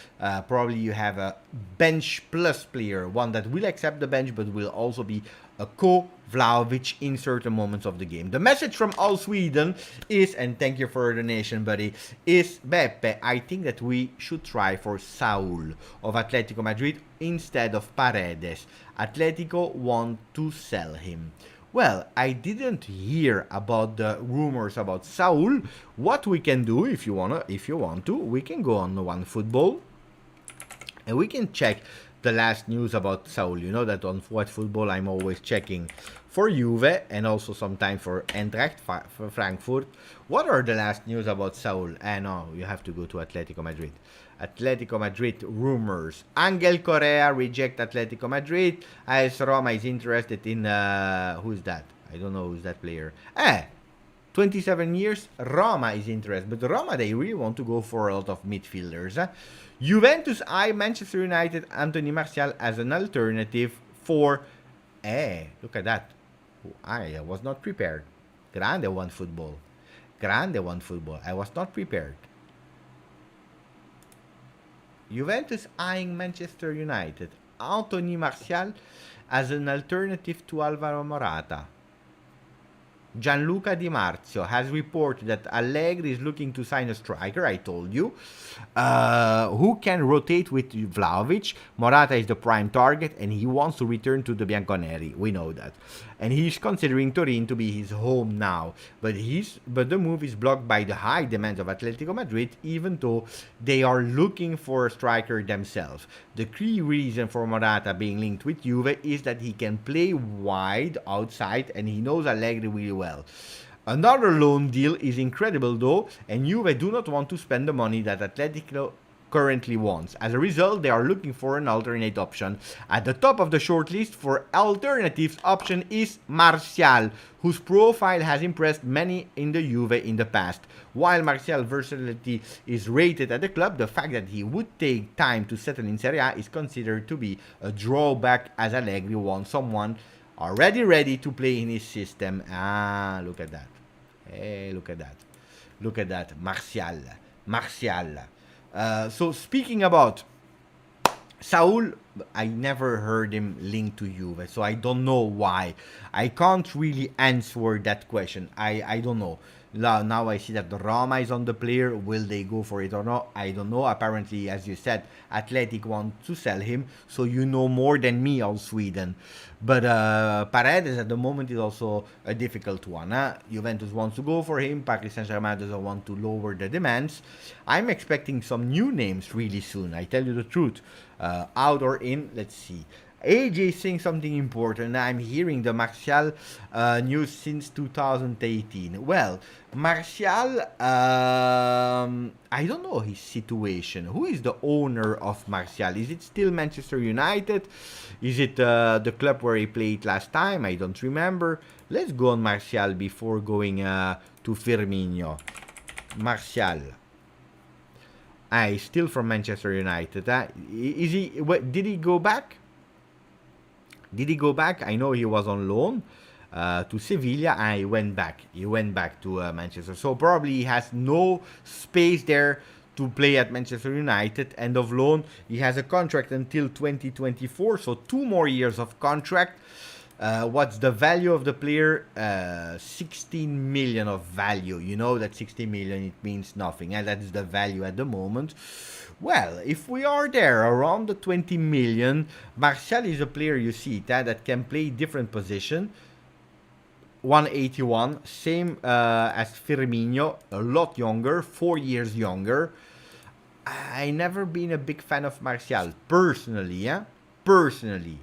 probably you have a bench plus player, one that will accept the bench but will also be a co-Vlahovic in certain moments of the game. The message from All Sweden is, and thank you for the donation, buddy, is, Beppe, I think that we should try for Saul of Atletico Madrid instead of Paredes. Atletico want to sell him. Well, I didn't hear about the rumors about Saul. What we can do, if you want to, we can go on OneFootball and we can check the last news about Saul. You know that on OneFootball I'm always checking for Juve and also sometimes for Eintracht for Frankfurt. What are the last news about Saul? No, you have to go to Atletico Madrid. Atletico Madrid rumors. Angel Correa reject Atletico Madrid. AS Roma is interested in... who's that? I don't know who's that player. 27 years, Roma is interested. But Roma, they really want to go for a lot of midfielders. Juventus Manchester United, Anthony Martial as an alternative for... look at that. I was not prepared. Grande OneFootball. I was not prepared. Juventus eyeing Manchester United. Anthony Martial as an alternative to Alvaro Morata. Gianluca Di Marzio has reported that Allegri is looking to sign a striker, I told you, who can rotate with Vlahovic. Morata is the prime target and he wants to return to the Bianconeri. We know that. And he's considering Turin to be his home now. But the move is blocked by the high demands of Atletico Madrid, even though they are looking for a striker themselves. The key reason for Morata being linked with Juve is that he can play wide outside and he knows Allegri really well. Another loan deal is incredible though, and Juve do not want to spend the money that Atletico currently wants. As a result, they are looking for an alternate option. At the top of the shortlist for alternatives option is Martial, whose profile has impressed many in the Juve in the past. While Martial's versatility is rated at the club, the fact that he would take time to settle in Serie A is considered to be a drawback, as Allegri wants someone already ready to play in his system. Ah, look at that. Hey, look at that. Look at that. Martial. So speaking about Saul, I never heard him linked to Juve, so I don't know why. I can't really answer that question. I don't know. Now I see that the Roma is on the player. Will they go for it or not? I don't know. Apparently, as you said, Athletic want to sell him, so you know more than me on Sweden. But Paredes at the moment is also a difficult one. Juventus wants to go for him. Paris Saint-Germain doesn't want to lower the demands. I'm expecting some new names really soon. I tell you the truth. Out or in, let's see. AJ is saying something important. I'm hearing the Martial news since 2018. Well, Martial, I don't know his situation. Who is the owner of Martial? Is it still Manchester United? Is it the club where he played last time? I don't remember. Let's go on Martial before going to Firmino. Martial. He's still from Manchester United. Is he? Did he go back? Did he go back? I know he was on loan to Sevilla and he went back. He went back to Manchester. So probably he has no space there to play at Manchester United. End of loan. He has a contract until 2024. So 2 more years of contract. What's the value of the player? 16 million of value. You know that 16 million, it means nothing. And that is the value at the moment. Well, if we are there around the 20 million, Martial is a player, you see, that can play different position. 181, same as Firmino, a lot younger, 4 years younger. I never been a big fan of Martial, personally, Personally.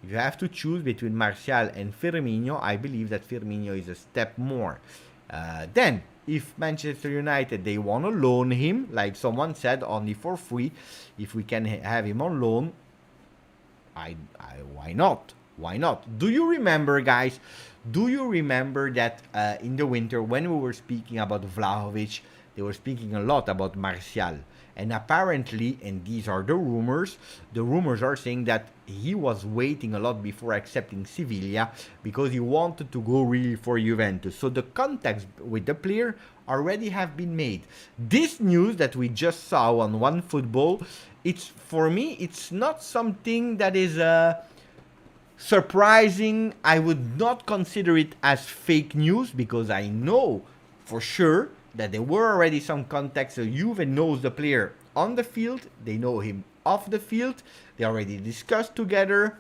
If you have to choose between Martial and Firmino, I believe that Firmino is a step more. Then, if Manchester United, they want to loan him, like someone said, only for free, if we can have him on loan, why not? Why not? Do you remember, guys? Do you remember that in the winter, when we were speaking about Vlahovic, they were speaking a lot about Martial. And apparently, and these are the rumors are saying that he was waiting a lot before accepting Sevilla because he wanted to go really for Juventus. So the contacts with the player already have been made. This news that we just saw on OneFootball, for me, it's not something that is surprising. I would not consider it as fake news because I know for sure that there were already some contacts. So Juve knows the player on the field. They know him off the field. They already discussed together.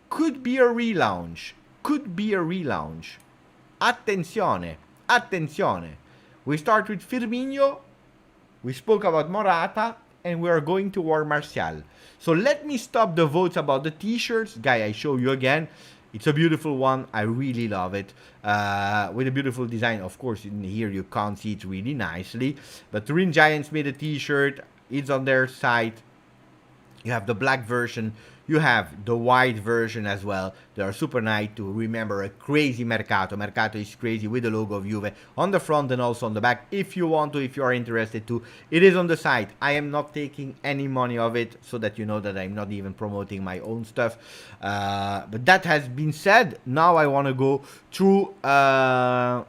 Could be a relaunch. Attenzione. We start with Firmino. We spoke about Morata. And we are going toward Martial. So let me stop the votes about the t-shirts. Guy, I show you again. It's a beautiful one. I really love it. With a beautiful design. Of course, in here you can't see it really nicely. But Turin Giants made a t-shirt. It's on their site. You have the black version. You have the white version as well. They are super nice to remember a crazy Mercato. Mercato is crazy with the logo of Juve on the front and also on the back. If you want to, if you are interested to, it is on the site. I am not taking any money of it so that you know that I'm not even promoting my own stuff. But that has been said. Now I want to go through... I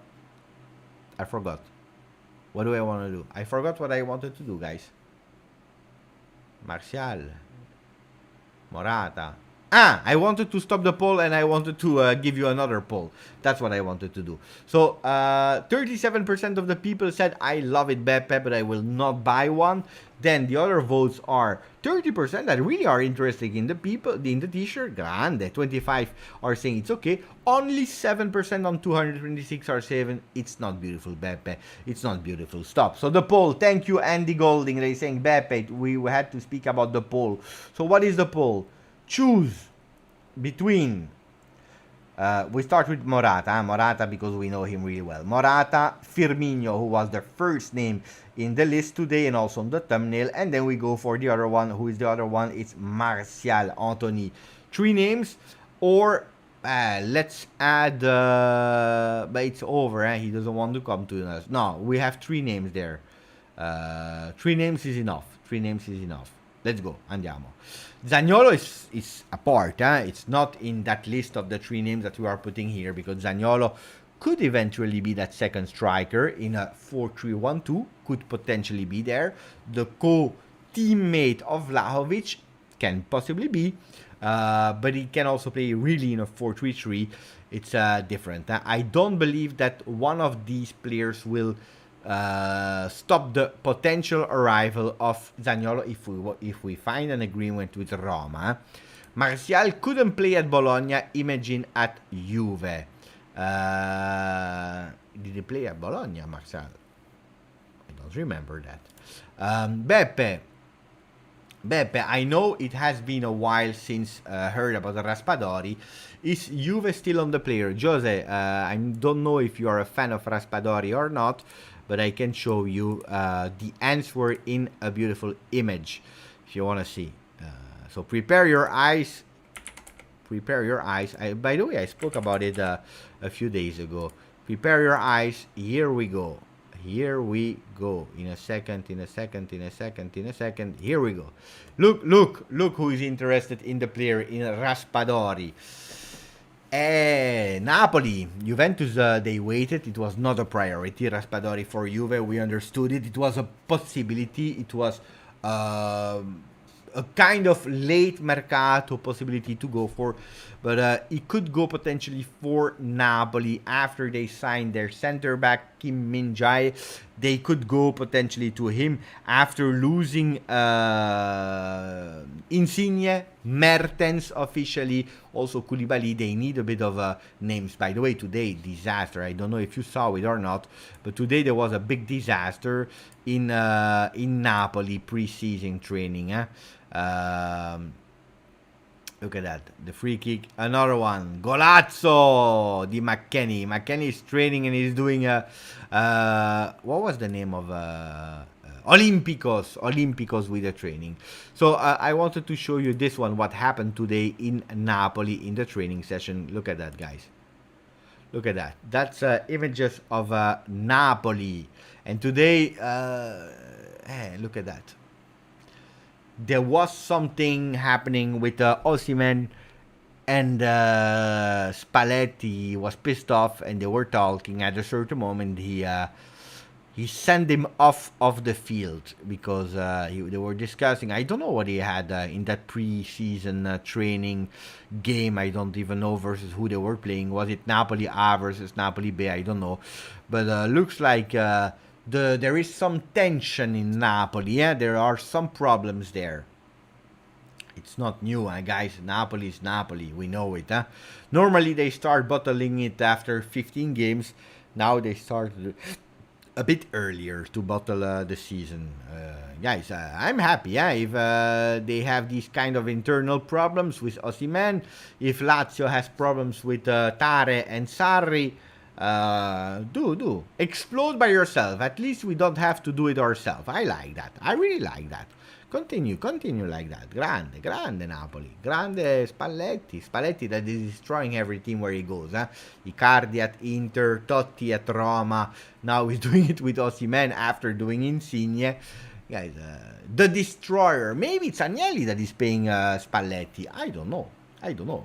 forgot. What do I want to do? I forgot what I wanted to do, guys. Martial. Morata. Ah, I wanted to stop the poll and I wanted to give you another poll. That's what I wanted to do. So, 37% of the people said, I love it, Beppe, but I will not buy one. Then the other votes are 30% that really are interested in the people, in the t-shirt. Grande. 25 are saying it's okay. Only 7% on 226 are saying it's not beautiful, Beppe. It's not beautiful. Stop. So the poll. Thank you, Andy Golding. They're saying, Beppe, we had to speak about the poll. So what is the poll? Choose between we start with Morata, Morata because we know him really well. Morata, Firmino, who was the first name in the list today and also on the thumbnail, and then we go for the other one. Who is the other one? It's Martial, Anthony. 3 names, or let's add but it's over, he doesn't want to come to us. No, we have 3 names there. 3 names is enough. 3 names is enough. Let's go, andiamo. Zaniolo is apart, it's not in that list of the 3 names that we are putting here, because Zaniolo could eventually be that second striker in a 4-3-1-2, could potentially be there. The co-teammate of Vlahovic can possibly be, but he can also play really in a 4-3-3. It's different. I don't believe that one of these players will stop the potential arrival of Zaniolo if we find an agreement with Roma. Martial couldn't play at Bologna, imagine at Juve. Did he play at Bologna, Martial? I don't remember that. Beppe, I know it has been a while since heard about the Raspadori. Is Juve still on the player? Jose, I don't know if you are a fan of Raspadori or not, but I can show you the answer in a beautiful image if you want to see. So prepare your eyes. Prepare your eyes. By the way, I spoke about it a few days ago. Prepare your eyes. Here we go. Here we go. In a second. Here we go. Look who is interested in the player, in Raspadori. Napoli, Juventus, they waited. It was not a priority. Raspadori for Juve, we understood it. It was a possibility. It was a kind of late Mercato possibility to go for, but it could go potentially for Napoli after they signed their center back Kim Min-jae. They could go potentially to him after losing Insigne, Mertens officially, also Koulibaly. They need a bit of names. By the way, today, disaster. I don't know if you saw it or not, but today there was a big disaster in Napoli pre-season training. Look at that. The free kick. Another one. Golazzo di McKennie. McKennie is training and he's doing what was the name of Olympicos with the training. So I wanted to show you this one, what happened today in Napoli in the training session. Look at that, guys. Look at that. That's images of Napoli. And today, look at that. There was something happening with Osimhen, and Spalletti was pissed off, and they were talking. At a certain moment, he sent him off of the field because they were discussing. I don't know what he had in that pre-season training game. I don't even know versus who they were playing. Was it Napoli A versus Napoli B? I don't know. But looks like there is some tension in Napoli. Yeah, there are some problems there. It's not new, guys. Napoli is Napoli. We know it. Normally, they start bottling it after 15 games. Now they start a bit earlier to bottle the season. Guys, I'm happy if they have these kind of internal problems with Osimhen. If Lazio has problems with Tare and Sarri, do explode by yourself. At least we don't have to do it ourselves. I like that. I really like that. Continue like that. Grande Napoli. Grande Spalletti that is destroying every team where he goes. Icardi at Inter, Totti at Roma. Now he's doing it with Osimhen after doing Insigne. Guys, the destroyer. Maybe it's Agnelli that is paying Spalletti. I don't know.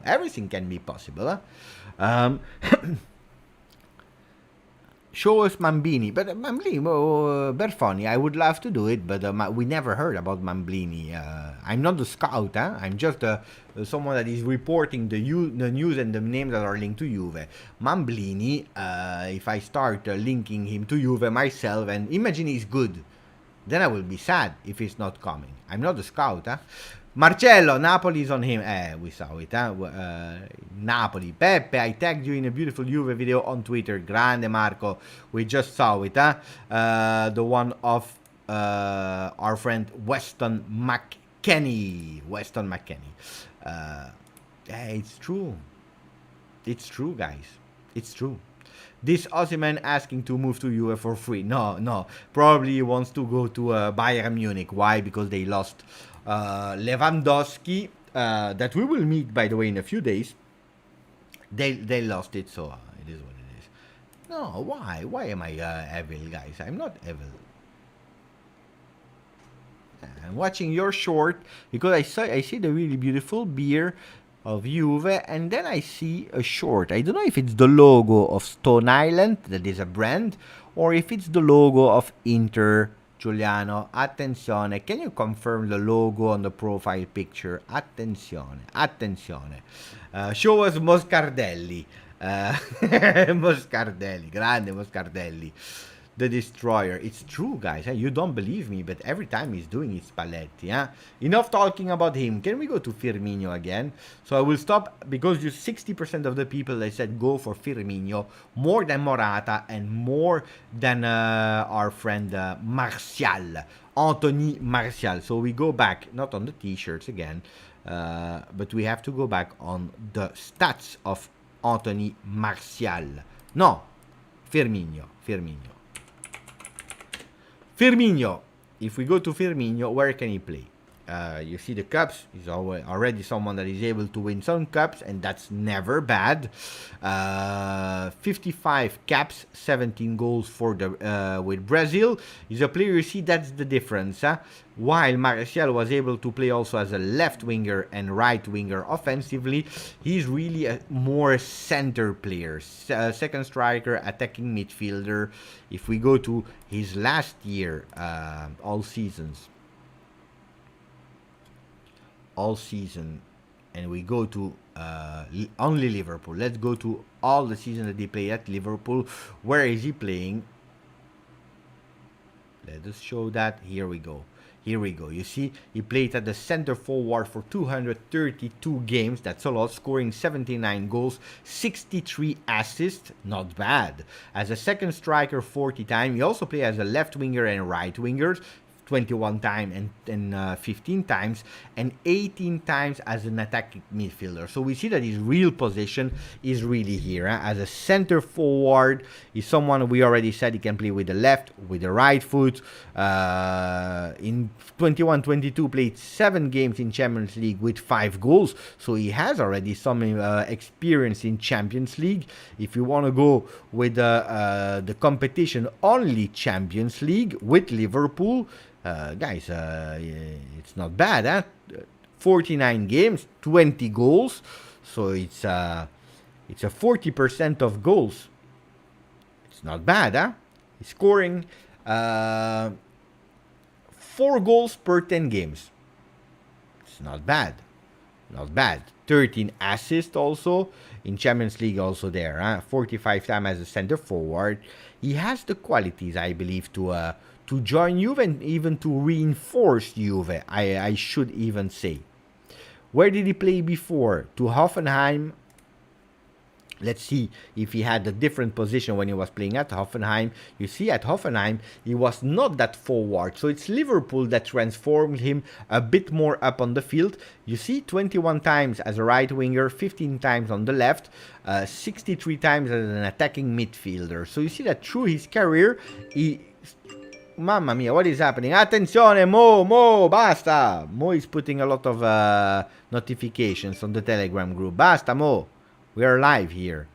Everything can be possible. Show us Mambini, but Mambini, Berfoni, I would love to do it, but we never heard about Mambini. I'm not the scout, huh? I'm just someone that is reporting the news and the names that are linked to Juve. Mambini, if I start linking him to Juve myself, and imagine he's good, then I will be sad if he's not coming. I'm not the scout, huh? Marcello, Napoli is on him. We saw it, huh? Napoli. Pepe, I tagged you in a beautiful Juve video on Twitter. Grande Marco. We just saw it, huh? The one of our friend Weston McKennie. Weston McKennie. It's true. It's true, guys. It's true. This Osimhen asking to move to Juve for free. No. Probably he wants to go to Bayern Munich. Why? Because they lost Lewandowski, that we will meet, by the way, in a few days. They lost it, so it is what it is. No, why am I evil, guys? I'm not evil. I'm watching your short because I see the really beautiful beer of Juve, and then I see a short. I don't know if it's the logo of Stone Island, that is a brand, or if it's the logo of Inter. Giuliano, attenzione, can you confirm the logo on the profile picture? Attenzione. Show us Moscardelli. Moscardelli, grande Moscardelli. The Destroyer. It's true, guys. You don't believe me, but every time he's doing his Spalletti. Enough talking about him. Can we go to Firmino again? So I will stop because you 60% of the people they said go for Firmino, more than Morata and more than our friend Martial, Anthony Martial. So we go back, not on the t-shirts again, but we have to go back on the stats of Anthony Martial. No, Firmino. Firmino, if we go to Firmino, where can he play? You see the cups, he's already someone that is able to win some cups, and that's never bad. 55 caps, 17 goals for the with Brazil. He's a player, you see, that's the difference. While Martial was able to play also as a left winger and right winger offensively, he's really a more center player, second striker, attacking midfielder. If we go to his last year, all season, and we go to only Liverpool. Let's go to all the season that he played at Liverpool. Where is he playing? Let us show that. Here we go. You see, he played at the center forward for 232 games. That's a lot, scoring 79 goals, 63 assists. Not bad. As a second striker, 40 times. He also played as a left winger and right wingers, 21 times and 15 times, and 18 times as an attacking midfielder. So we see that his real position is really here. As a center forward, he's someone we already said he can play with the left, with the right foot. In 21-22 played 7 games in Champions League with 5 goals. So he has already some experience in Champions League. If you want to go with the competition only Champions League with Liverpool, guys, it's not bad, 49 games, 20 goals, so it's a 40% of goals. It's not bad, He's scoring 4 goals per 10 games. It's not bad. 13 assists also in Champions League, also there, 45 times as a center forward. He has the qualities, I believe, to join Juve and even to reinforce Juve, I should even say. Where did he play before? To Hoffenheim. Let's see if he had a different position when he was playing at Hoffenheim. You see, at Hoffenheim, he was not that forward. So it's Liverpool that transformed him a bit more up on the field. You see, 21 times as a right winger, 15 times on the left, 63 times as an attacking midfielder. So you see that through his career, Mamma mia, what is happening? Attenzione, Mo, basta! Mo is putting a lot of notifications on the Telegram group. Basta, Mo. We are live here.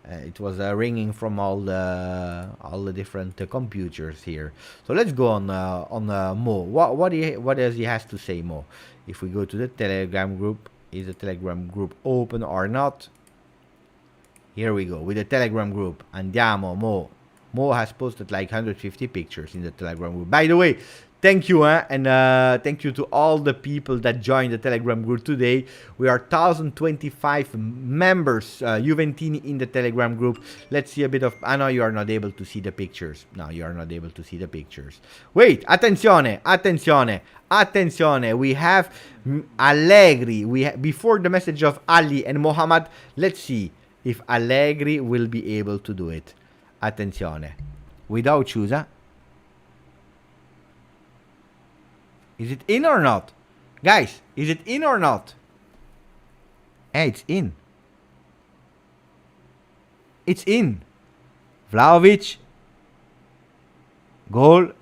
It was ringing from all the different computers here. So let's go on Mo. What does he has to say, Mo? If we go to the Telegram group, is the Telegram group open or not? Here we go with the Telegram group. Andiamo, Mo. Mo has posted like 150 pictures in the Telegram group. By the way, thank you, and thank you to all the people that joined the Telegram group today. We are 1,025 members, Juventini, in the Telegram group. Let's see a bit of... I know you are not able to see the pictures. No, you are not able to see the pictures. Wait, attenzione, attenzione, attenzione. We have Allegri. Before the message of Ali and Mohammad, let's see if Allegri will be able to do it. Attenzione. Without Chusa. Is it in or not? Guys, is it in or not? Hey, it's in. It's in. Vlahovic. Goal.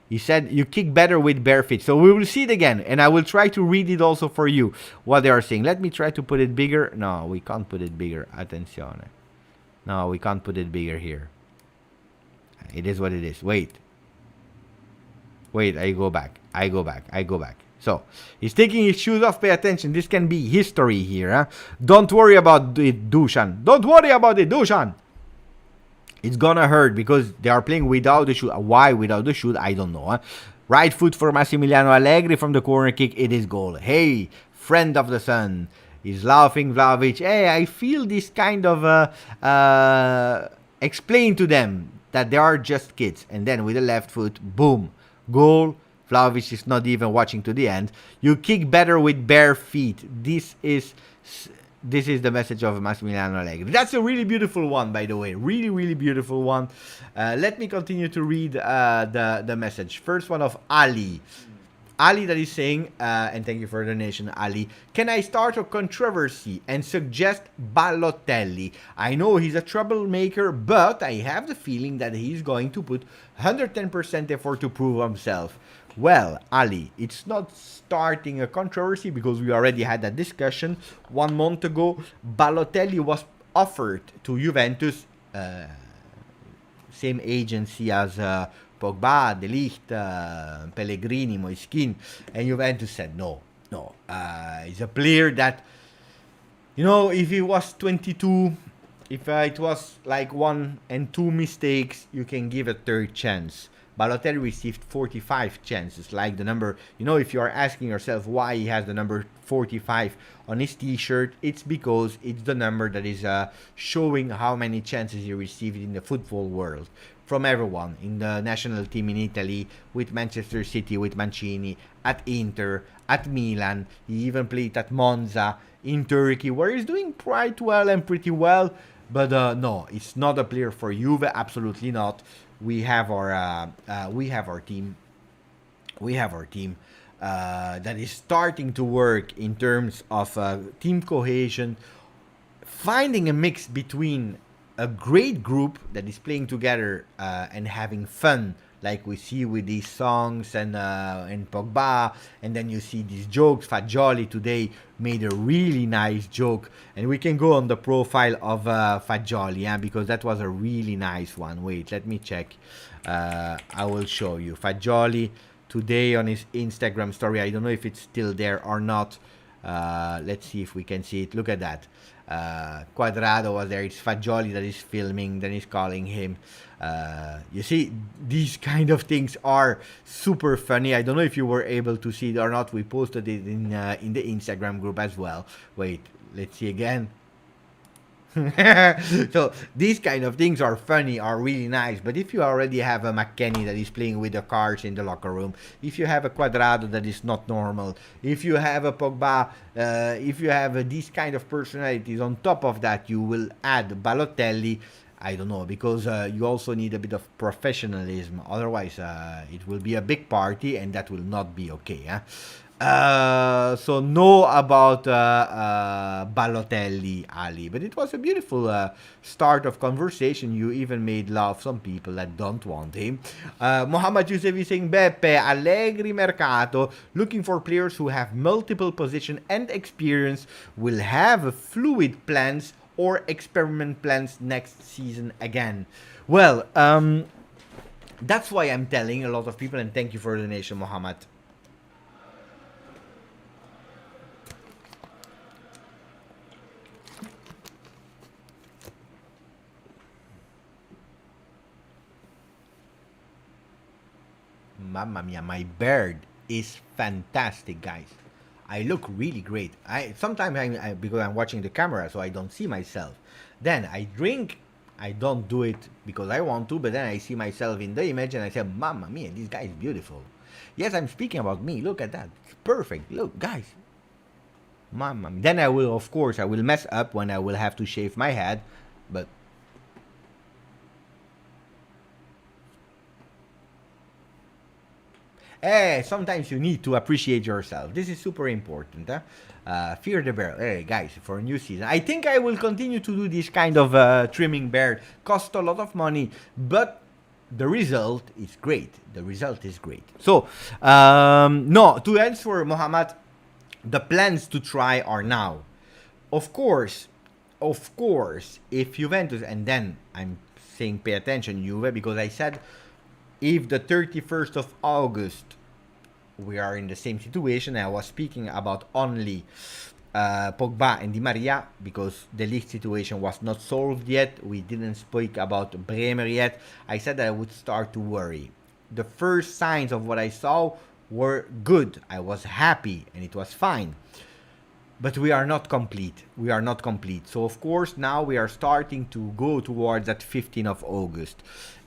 He said you kick better with bare feet. So we will see it again. And I will try to read it also for you, what they are saying. Let me try to put it bigger. No, we can't put it bigger. Attenzione. No, we can't put it bigger here. It is what it is. Wait. Wait, I go back. So, he's taking his shoes off. Pay attention. This can be history here. Huh? Don't worry about it, Dusan. Don't worry about it, Dusan. It's gonna hurt because they are playing without the shoe. Why without the shoe? I don't know. Huh? Right foot for Massimiliano Allegri from the corner kick. It is goal. Hey, friend of the sun. He's laughing, Vlahovic. Hey, I feel this kind of... explain to them that they are just kids. And then with the left foot, boom. Goal. Vlahovic is not even watching to the end. You kick better with bare feet. This is the message of Massimiliano Allegri. That's a really beautiful one, by the way. Really, really beautiful one. Let me continue to read the message. First one of Ali. Ali that is saying, and thank you for the donation, Ali. Can I start a controversy and suggest Balotelli? I know he's a troublemaker, but I have the feeling that he's going to put 110% effort to prove himself. Well, Ali, it's not starting a controversy because we already had that discussion 1 month ago. Balotelli was offered to Juventus, same agency as Pogba, De Ligt, Pellegrini, Moiskin, and Juventus said no. He's a player that, you know, if he was 22, if it was like 1 and 2 mistakes, you can give a third chance. Balotelli received 45 chances, like the number, you know, if you are asking yourself why he has the number 45 on his t-shirt, it's because it's the number that is showing how many chances he received in the football world. From everyone, in the national team in Italy, with Manchester City, with Mancini, at Inter, at Milan, he even played at Monza, in Turkey, where he's doing quite well and pretty well, but no, it's not a player for Juve, absolutely not. We have our team that is starting to work in terms of team cohesion, finding a mix between a great group that is playing together and having fun, like we see with these songs and Pogba, and then you see these jokes. Fagioli today made a really nice joke, and we can go on the profile of Fagioli, because that was a really nice one. Wait, let me check. I will show you Fagioli today on his Instagram story. I don't know if it's still there or not. Let's see if we can see it. Look at that. Quadrado was there. It's Fagioli that is filming. Then he's calling him. You see, these kind of things are super funny. I don't know if you were able to see it or not. We posted it in the Instagram group as well. Wait, let's see again. So these kind of things are funny, are really nice. But if you already have a McKennie that is playing with the cards in the locker room, if you have a Quadrado that is not normal, if you have a Pogba, if you have these kind of personalities on top of that, you will add Balotelli. I don't know, because you also need a bit of professionalism. Otherwise, it will be a big party, and that will not be okay. So no about Balotelli, Ali, but it was a beautiful start of conversation. You even made laugh some people that don't want him. Mohammad Youssef is saying, Beppe, Allegri, Mercato, looking for players who have multiple position and experience, will have fluid plans or experiment plans next season again. Well, that's why I'm telling a lot of people, and thank you for the donation, Mohammad. Mamma mia, my beard is fantastic, guys. I look really great. I sometimes because I'm watching the camera, so I don't see myself. Then I drink. I don't do it because I want to, but then I see myself in the image and I say, "Mamma mia, this guy is beautiful." Yes, I'm speaking about me. Look at that. It's perfect. Look, guys. Mamma mia. Then I will, of course, I will mess up when I will have to shave my head, but sometimes you need to appreciate yourself. This is super important. Fear the bear. Hey, guys, for a new season. I think I will continue to do this kind of trimming beard. Cost a lot of money, but the result is great. The result is great. So, no, to answer Mohammed, the plans to try are now. Of course, if Juventus, and then I'm saying pay attention, Juve, because I said if the 31st of August we are in the same situation. I was speaking about only Pogba and Di Maria because the league situation was not solved yet. We didn't speak about Bremer yet. I said that I would start to worry. The first signs of what I saw were good. I was happy and it was fine. But we are not complete. We are not complete. So of course now we are starting to go towards that 15th of August.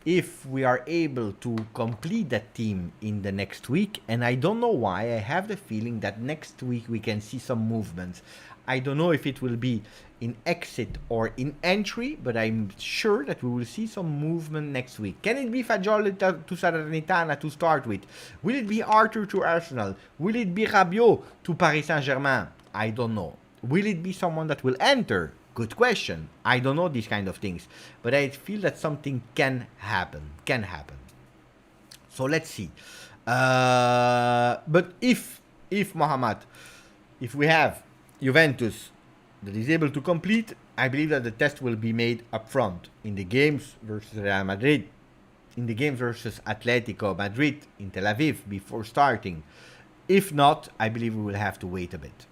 If we are able to complete that team in the next week, and I don't know why, I have the feeling that next week we can see some movements. I don't know if it will be in exit or in entry, but I'm sure that we will see some movement next week. Can it be Fagioli to Salernitana to start with? Will it be Arthur to Arsenal? Will it be Rabiot to Paris Saint-Germain? I don't know. Will it be someone that will enter? Good question. I don't know these kind of things, but I feel that something can happen. So let's see. But if Mohamed, if we have Juventus that is able to complete, I believe that the test will be made up front in the games versus Real Madrid, in the games versus Atletico Madrid in Tel Aviv before starting. If not, I believe we will have to wait a bit.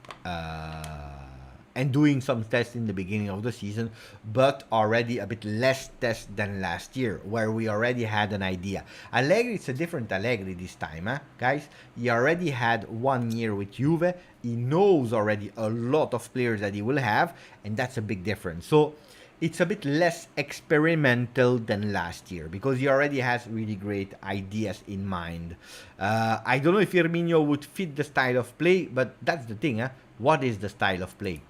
And doing some tests in the beginning of the season, but already a bit less tests than last year, where we already had an idea. Allegri, it's a different Allegri this time, guys. He already had 1 year with Juve. He knows already a lot of players that he will have, and that's a big difference. So it's a bit less experimental than last year, because he already has really great ideas in mind. I don't know if Firmino would fit the style of play, but that's the thing, What is the style of play?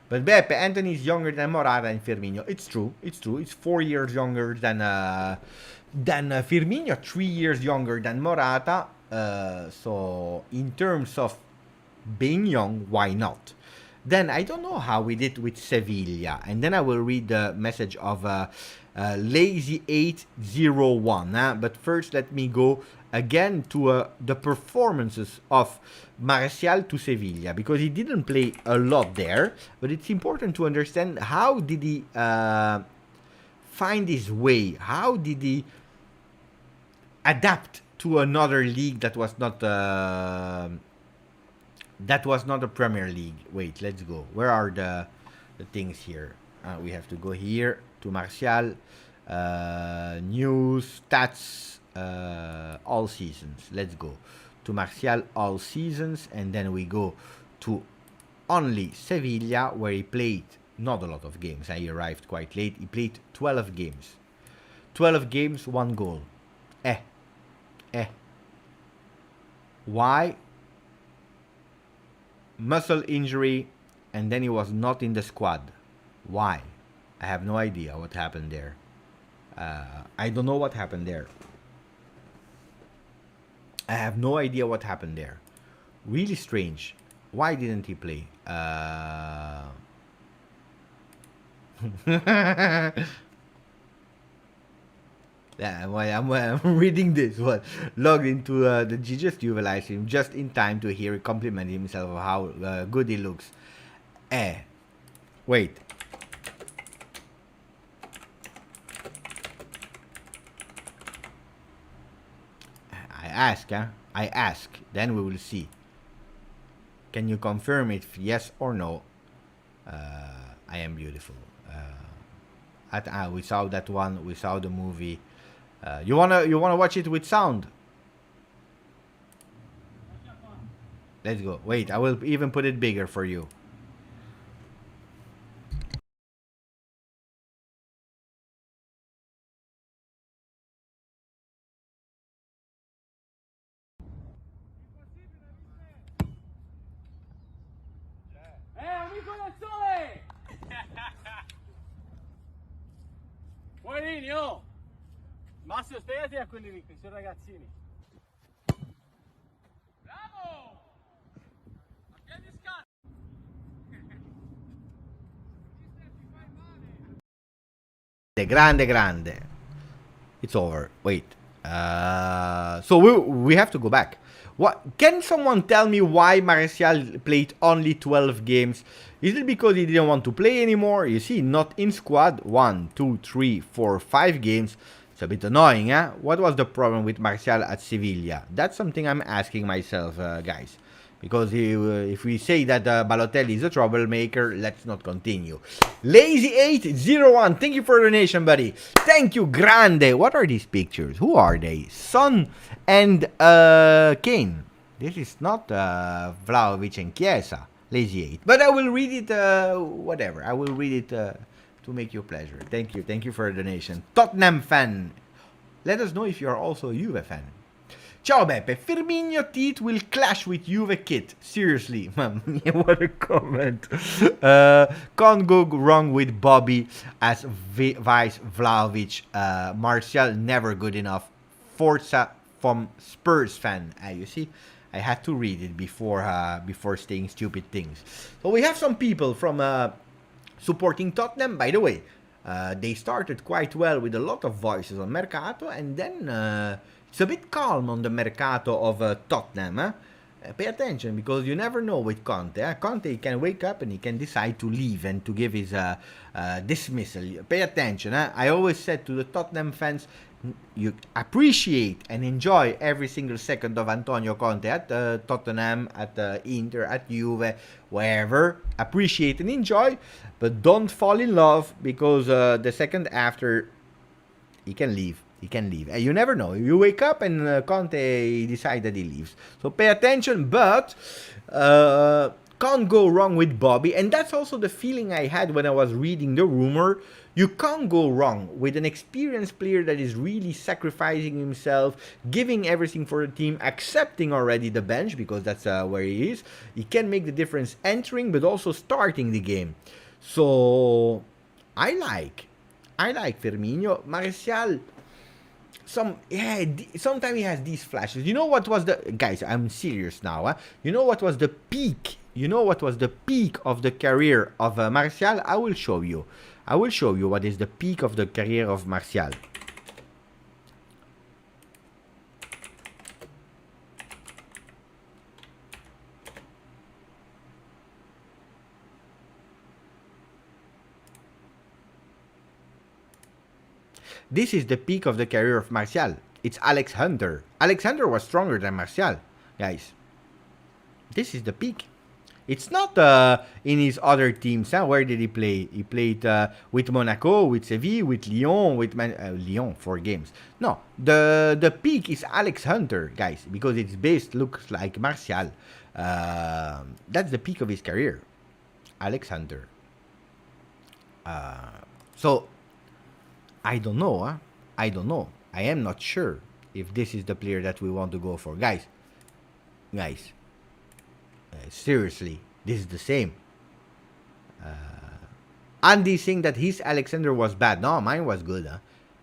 But Beppe, Anthony is younger than Morata and Firmino. It's true. It's 4 years younger than Firmino, 3 years younger than Morata. So in terms of being young, why not? Then I don't know how we did with Sevilla. And then I will read the message of Lazy801. But first, let me go again to the performances of Martial to Sevilla, because he didn't play a lot there, but it's important to understand how did he find his way, how did he adapt to another league that was not a Premier League. Wait, let's go. Where are the things here? We have to go here to Martial, news, stats, all seasons. Let's go to Martial, all seasons, and then we go to only Sevilla, where he played not a lot of games. He arrived quite late. He played 12 games. 12 games, 1 goal. Why? Muscle injury, and then he was not in the squad. Why? I have no idea what happened there. I don't know what happened there. I have no idea what happened there. Really strange. Why didn't he play? Yeah, I'm reading this. What? Logged into the GJustjuve live stream just in time to hear him compliment himself of how good he looks. Wait. I ask. Then we will see. Can you confirm if yes or no? I am beautiful. We saw that one. We saw the movie. You wanna watch it with sound? Let's go. Wait, I will even put it bigger for you. Amico del sole! Poverini, oh! Massimo, spiegati a quelli lì, che sono ragazzini. Bravo! A piedi scarsi! Grande, grande. It's over. Wait. So we have to go back. What? Can someone tell me why Martial played only 12 games? Is it because he didn't want to play anymore? You see, not in squad. 1, 2, 3, 4, 5 games. It's a bit annoying, eh? What was the problem with Martial at Sevilla? That's something I'm asking myself, guys. Because if we say that Balotelli is a troublemaker, let's not continue. Lazy801, thank you for the donation, buddy. Thank you, Grande. What are these pictures? Who are they? Son and Kane. This is not Vlahovic and Chiesa. Lazy8. But I will read it, whatever. I will read it to make you pleasure. Thank you. Thank you for the donation. Tottenham fan. Let us know if you are also a Juve fan. Ciao Beppe, Firmino teeth will clash with Juve kit. Seriously, man, what a comment. Can't go wrong with Bobby as vice Vlahovic. Martial never good enough. Forza from Spurs fan. You see, I had to read it before saying stupid things. So we have some people from supporting Tottenham. By the way, they started quite well with a lot of voices on Mercato, and then it's a bit calm on the Mercato of Tottenham. Pay attention, because you never know with Conte. Conte can wake up and he can decide to leave and to give his dismissal. Pay attention. I always said to the Tottenham fans, you appreciate and enjoy every single second of Antonio Conte at Tottenham, at Inter, at Juve, wherever. Appreciate and enjoy, but don't fall in love, because the second after, he can leave. He can leave. You never know. You wake up and Conte decide that he leaves. So pay attention, but can't go wrong with Bobby. And that's also the feeling I had when I was reading the rumor. You can't go wrong with an experienced player that is really sacrificing himself, giving everything for the team, accepting already the bench, because that's where he is. He can make the difference entering, but also starting the game. So I like Firmino. Martial, sometimes he has these flashes. You know what was the, guys, I'm serious now, you know what was the peak of the career of Martial? I will show you what is the peak of the career of Martial. This is the peak of the career of Martial. It's Alex Hunter. Alex Hunter was stronger than Martial, guys. This is the peak. It's not in his other teams. Where did he play? He played with Monaco, with Seville, with Lyon, with Lyon, 4 games. No, the peak is Alex Hunter, guys, because its base looks like Martial. That's the peak of his career, Alex Hunter. So I don't know. I don't know. I am not sure if this is the player that we want to go for, guys. Seriously, this is the same. Andy saying that his Alexander was bad. No, mine was good.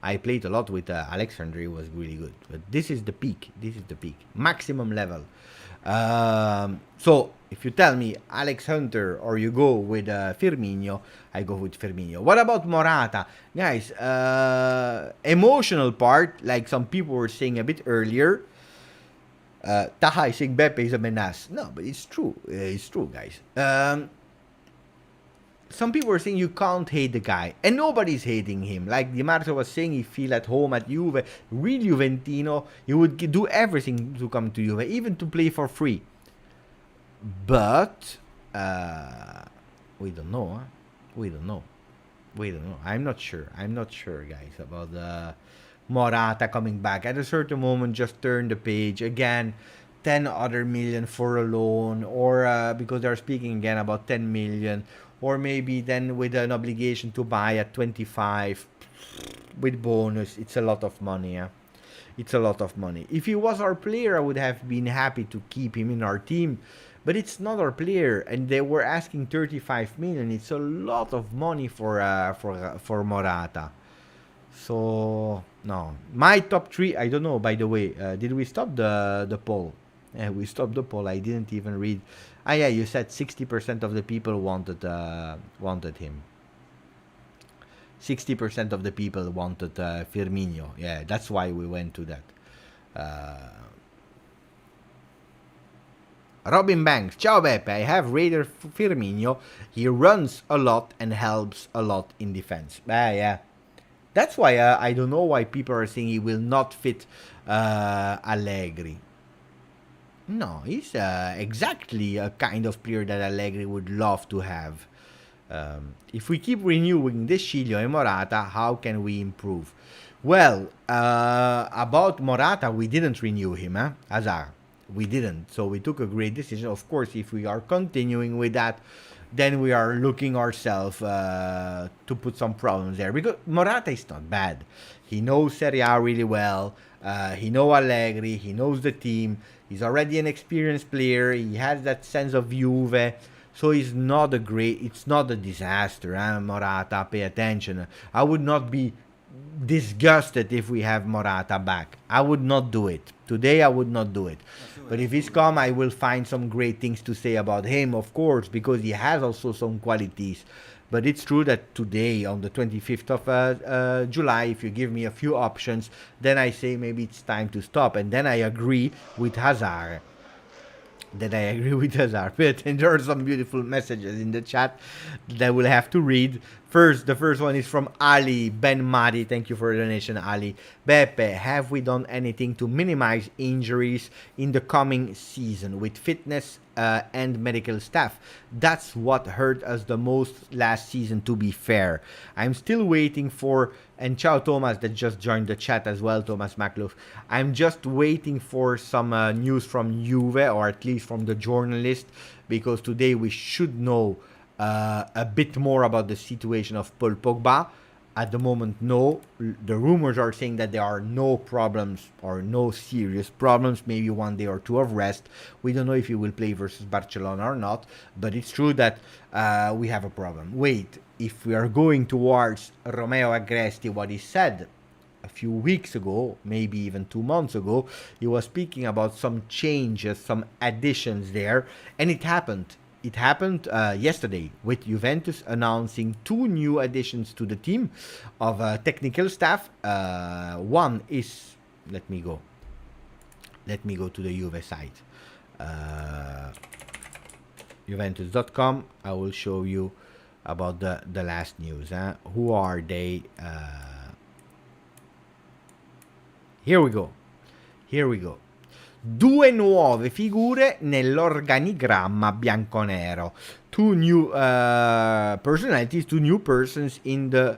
I played a lot with Alexander. It was really good. But this is the peak. This is the peak. Maximum level. So, if you tell me Alex Hunter or you go with Firmino, I go with Firmino. What about Morata? Guys, emotional part, like some people were saying a bit earlier. Taha is saying Beppe is a menace. No, but it's true. It's true, guys. Some people were saying you can't hate the guy, and nobody's hating him. Like Di Marzio was saying, he feel at home at Juve, real Juventino. He would do everything to come to Juve, even to play for free. But we don't know. We don't know. I'm not sure. I'm not sure, guys, about Morata coming back. At a certain moment, just turn the page again. 10 other million for a loan, or because they're speaking again about 10 million, or maybe then with an obligation to buy at 25 with bonus. It's a lot of money. Yeah? It's a lot of money. If he was our player, I would have been happy to keep him in our team. But it's not our player, and they were asking 35 million. It's a lot of money for Morata. So no, my top three. I don't know. By the way, did we stop the poll? Yeah, we stopped the poll. I didn't even read. Ah, yeah, you said 60% of the people wanted him. 60% of the people wanted Firmino. Yeah, that's why we went to that. Robin Banks. Ciao Beppe, I have Raider Firmino. He runs a lot and helps a lot in defense. Yeah. That's why I don't know why people are saying he will not fit Allegri. No, he's exactly a kind of player that Allegri would love to have. If we keep renewing De Sciglio and Morata, how can we improve? Well, about Morata, we didn't renew him, Hazard. We didn't. So we took a great decision. Of course, if we are continuing with that, then we are looking ourselves to put some problems there. Because Morata is not bad. He knows Serie A really well. He knows Allegri. He knows the team. He's already an experienced player. He has that sense of Juve. So it's not a disaster, Morata. Pay attention. I would not be disgusted if we have Morata back. I would not do it. Today I would not do it. But if he's come, I will find some great things to say about him, of course, because he has also some qualities. But it's true that today, on the 25th of July, if you give me a few options, then I say maybe it's time to stop. And then I agree with Hazard. But there are some beautiful messages in the chat that we'll have to read. The first one is from Ali Ben Madi. Thank you for the donation, Ali. Beppe, have we done anything to minimize injuries in the coming season with fitness and medical staff? That's what hurt us the most last season, to be fair. I'm still waiting for, and ciao Thomas that just joined the chat as well, Thomas Maklouf. I'm just waiting for some news from Juve, or at least from the journalist, because today we should know a bit more about the situation of Paul Pogba. At the moment, no. The rumors are saying that there are no problems or no serious problems, maybe 1 day or two of rest. We don't know if he will play versus Barcelona or not, but it's true that we have a problem. Wait, if we are going towards Romeo Agresti, what he said a few weeks ago, maybe even 2 months ago, he was speaking about some changes, some additions there, and it happened. It happened yesterday with Juventus announcing 2 new additions to the team of technical staff. One is, let me go to the Juve site, Juventus.com. I will show you about the last news. Who are they? Here we go. 2 nuove figure nell'organigramma bianconero. 2 new personalities, 2 new persons in the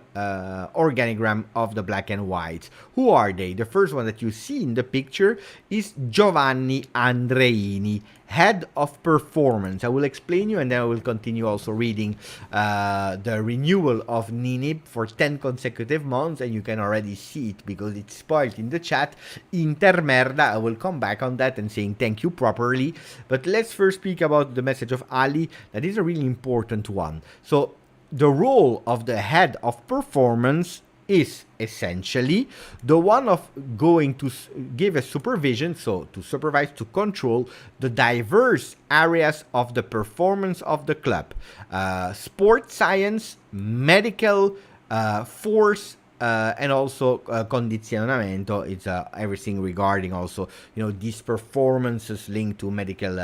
organigram of the black and white. Who are they? The first one that you see in the picture is Giovanni Andreini, head of performance. I will explain you, and then I will continue also reading the renewal of Ninib for 10 consecutive months, and you can already see it because it's spoiled in the chat. Inter merda. I will come back on that and saying thank you properly. But let's first speak about the message of Ali. That is a really important one. So the role of the head of performance is essentially the one of going to give a supervision, so to supervise, to control the diverse areas of the performance of the club. Sport science, medical, force, and also condizionamento. It's everything regarding also, these performances linked to medical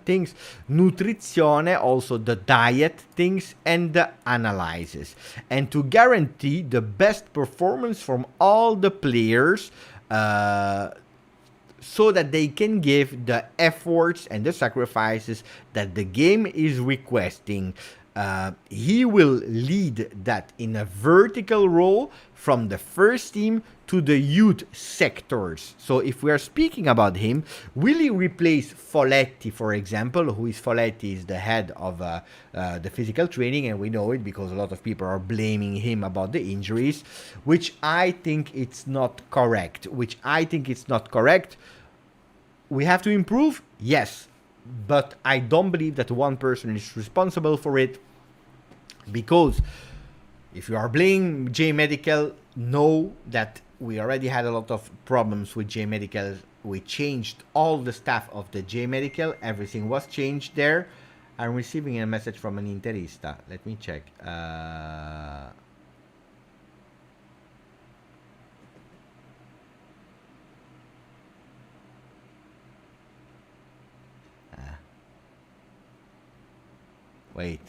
things. Nutrizione, also the diet things, and the analysis. And to guarantee the best performance from all the players, so that they can give the efforts and the sacrifices that the game is requesting. he will lead that in a vertical role from the first team to the youth sectors. So if we are speaking about him, will he replace Folletti, for example? Folletti is the head of the physical training, and we know it because a lot of people are blaming him about the injuries, which I think it's not correct. We have to improve, yes, but I don't believe that one person is responsible for it, because if you are blaming J Medical, know that we already had a lot of problems with J Medical. We changed all the staff of the J Medical, everything was changed there. I'm receiving a message from an Interista. Let me check. Wait.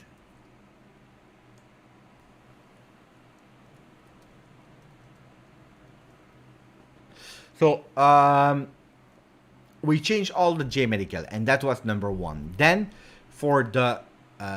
So, we changed all the J Medical, and that was number one. Then, for the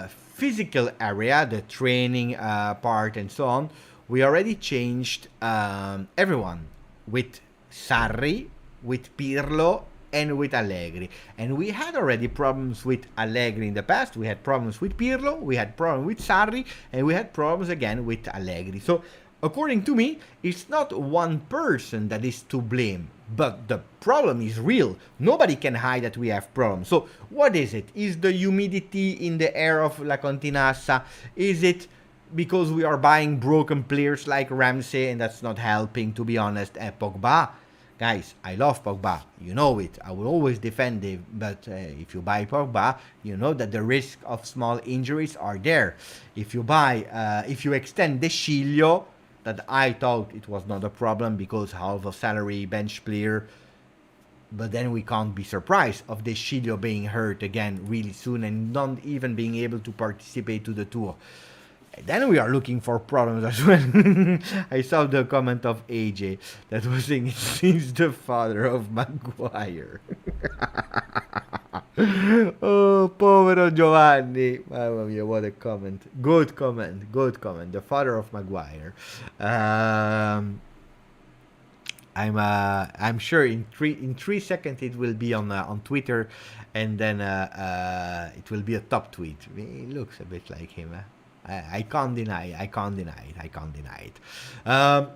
physical area, the training part and so on, we already changed everyone with Sarri, with Pirlo, and with Allegri. And we had already problems with Allegri in the past. We had problems with Pirlo, we had problems with Sarri, and we had problems again with Allegri. So, according to me, it's not one person that is to blame, but the problem is real. Nobody can hide that we have problems. So, what is it? Is the humidity in the air of La Continassa? Is it because we are buying broken players like Ramsey, and that's not helping, to be honest? Pogba, guys, I love Pogba, you know it. I will always defend him, but if you buy Pogba, you know that the risk of small injuries are there. If you extend De Sciglio, that I thought it was not a problem because half of salary bench player, but then we can't be surprised of De Sciglio being hurt again really soon and not even being able to participate to the tour. Then we are looking for problems as well. I saw the comment of AJ that was saying he's the father of Maguire. Oh, povero Giovanni. Mamma mia, what a comment. Good comment. The father of Maguire. I'm sure in 3 seconds it will be on Twitter, and then it will be a top tweet. He looks a bit like him. I can't deny it.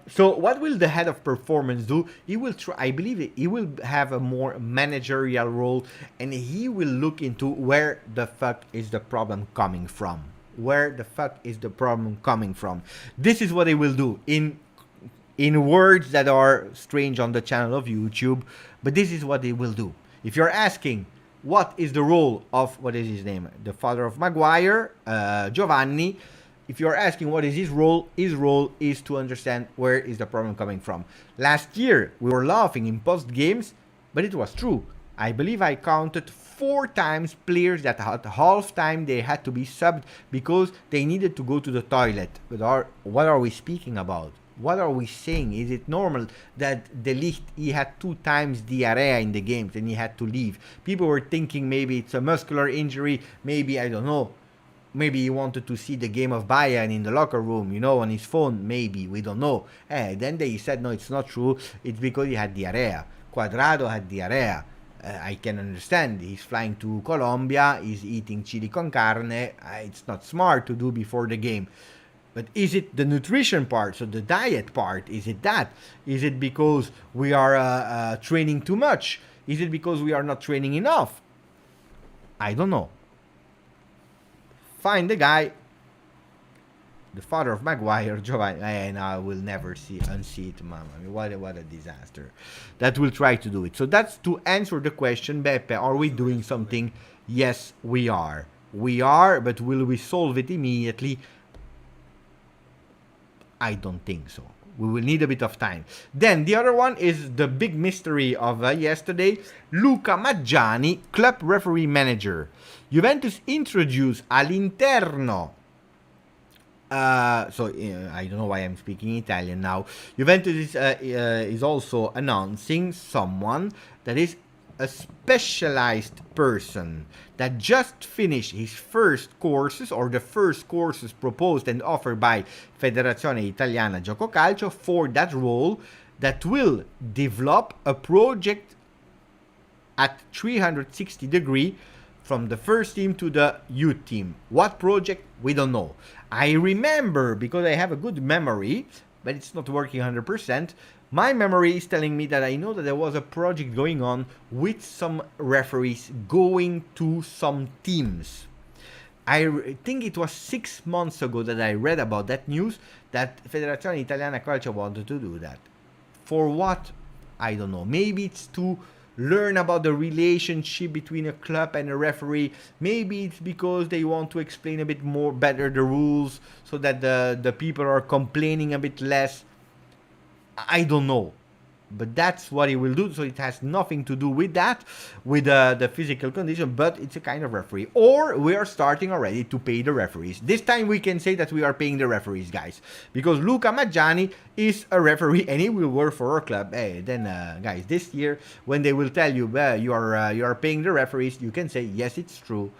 So what will the head of performance do? He will try. I believe he will have a more managerial role, and he will look into where the fuck is the problem coming from. This is what he will do in words that are strange on the channel of YouTube, but this is what he will do. If you're asking, what is the role of, what is his name? The father of Maguire, Giovanni. If you're asking what is his role is to understand where is the problem coming from. Last year, we were laughing in post games, but it was true. I believe I counted 4 times players that at half time they had to be subbed because they needed to go to the toilet. But what are we speaking about? What are we saying? Is it normal that De Ligt, he had 2 times diarrhea in the games and he had to leave? People were thinking maybe it's a muscular injury, maybe, I don't know. Maybe he wanted to see the game of Bayern in the locker room, on his phone, maybe, we don't know. Then they said, no, it's not true, it's because he had diarrhea. Cuadrado had diarrhea. I can understand, he's flying to Colombia, he's eating chili con carne, it's not smart to do before the game. But is it the nutrition part, so the diet part? Is it that? Is it because we are training too much? Is it because we are not training enough? I don't know. Find the guy, the father of Maguire, Giovanni, and I will never unsee it, mama. I mean, what a disaster. That will try to do it. So that's to answer the question, Beppe, are we doing something? Yes, we are. We are, but will we solve it immediately? I don't think so. We will need a bit of time. Then the other one is the big mystery of yesterday. Luca Maggiani, club referee manager. Juventus introduced all'interno. I don't know why I'm speaking Italian now. Juventus is also announcing someone that is a specialized person that just finished his first courses or the first courses proposed and offered by Federazione Italiana Gioco Calcio for that role, that will develop a project at 360 degree from the first team to the youth team. What project? We don't know. I remember, because I have a good memory, but it's not working 100%. My memory is telling me that I know that there was a project going on with some referees going to some teams. I think it was 6 months ago that I read about that news, that Federazione Italiana Calcio wanted to do that. For what? I don't know. Maybe it's to learn about the relationship between a club and a referee. Maybe it's because they want to explain a bit more better the rules so that the people are complaining a bit less. I don't know. But that's what he will do. So it has nothing to do with that, with the physical condition, but it's a kind of referee. Or we are starting already to pay the referees. This time we can say that we are paying the referees, guys. Because Luca Maggiani is a referee and he will work for our club. Hey, then, guys, this year, when they will tell you you are paying the referees, you can say, yes, it's true.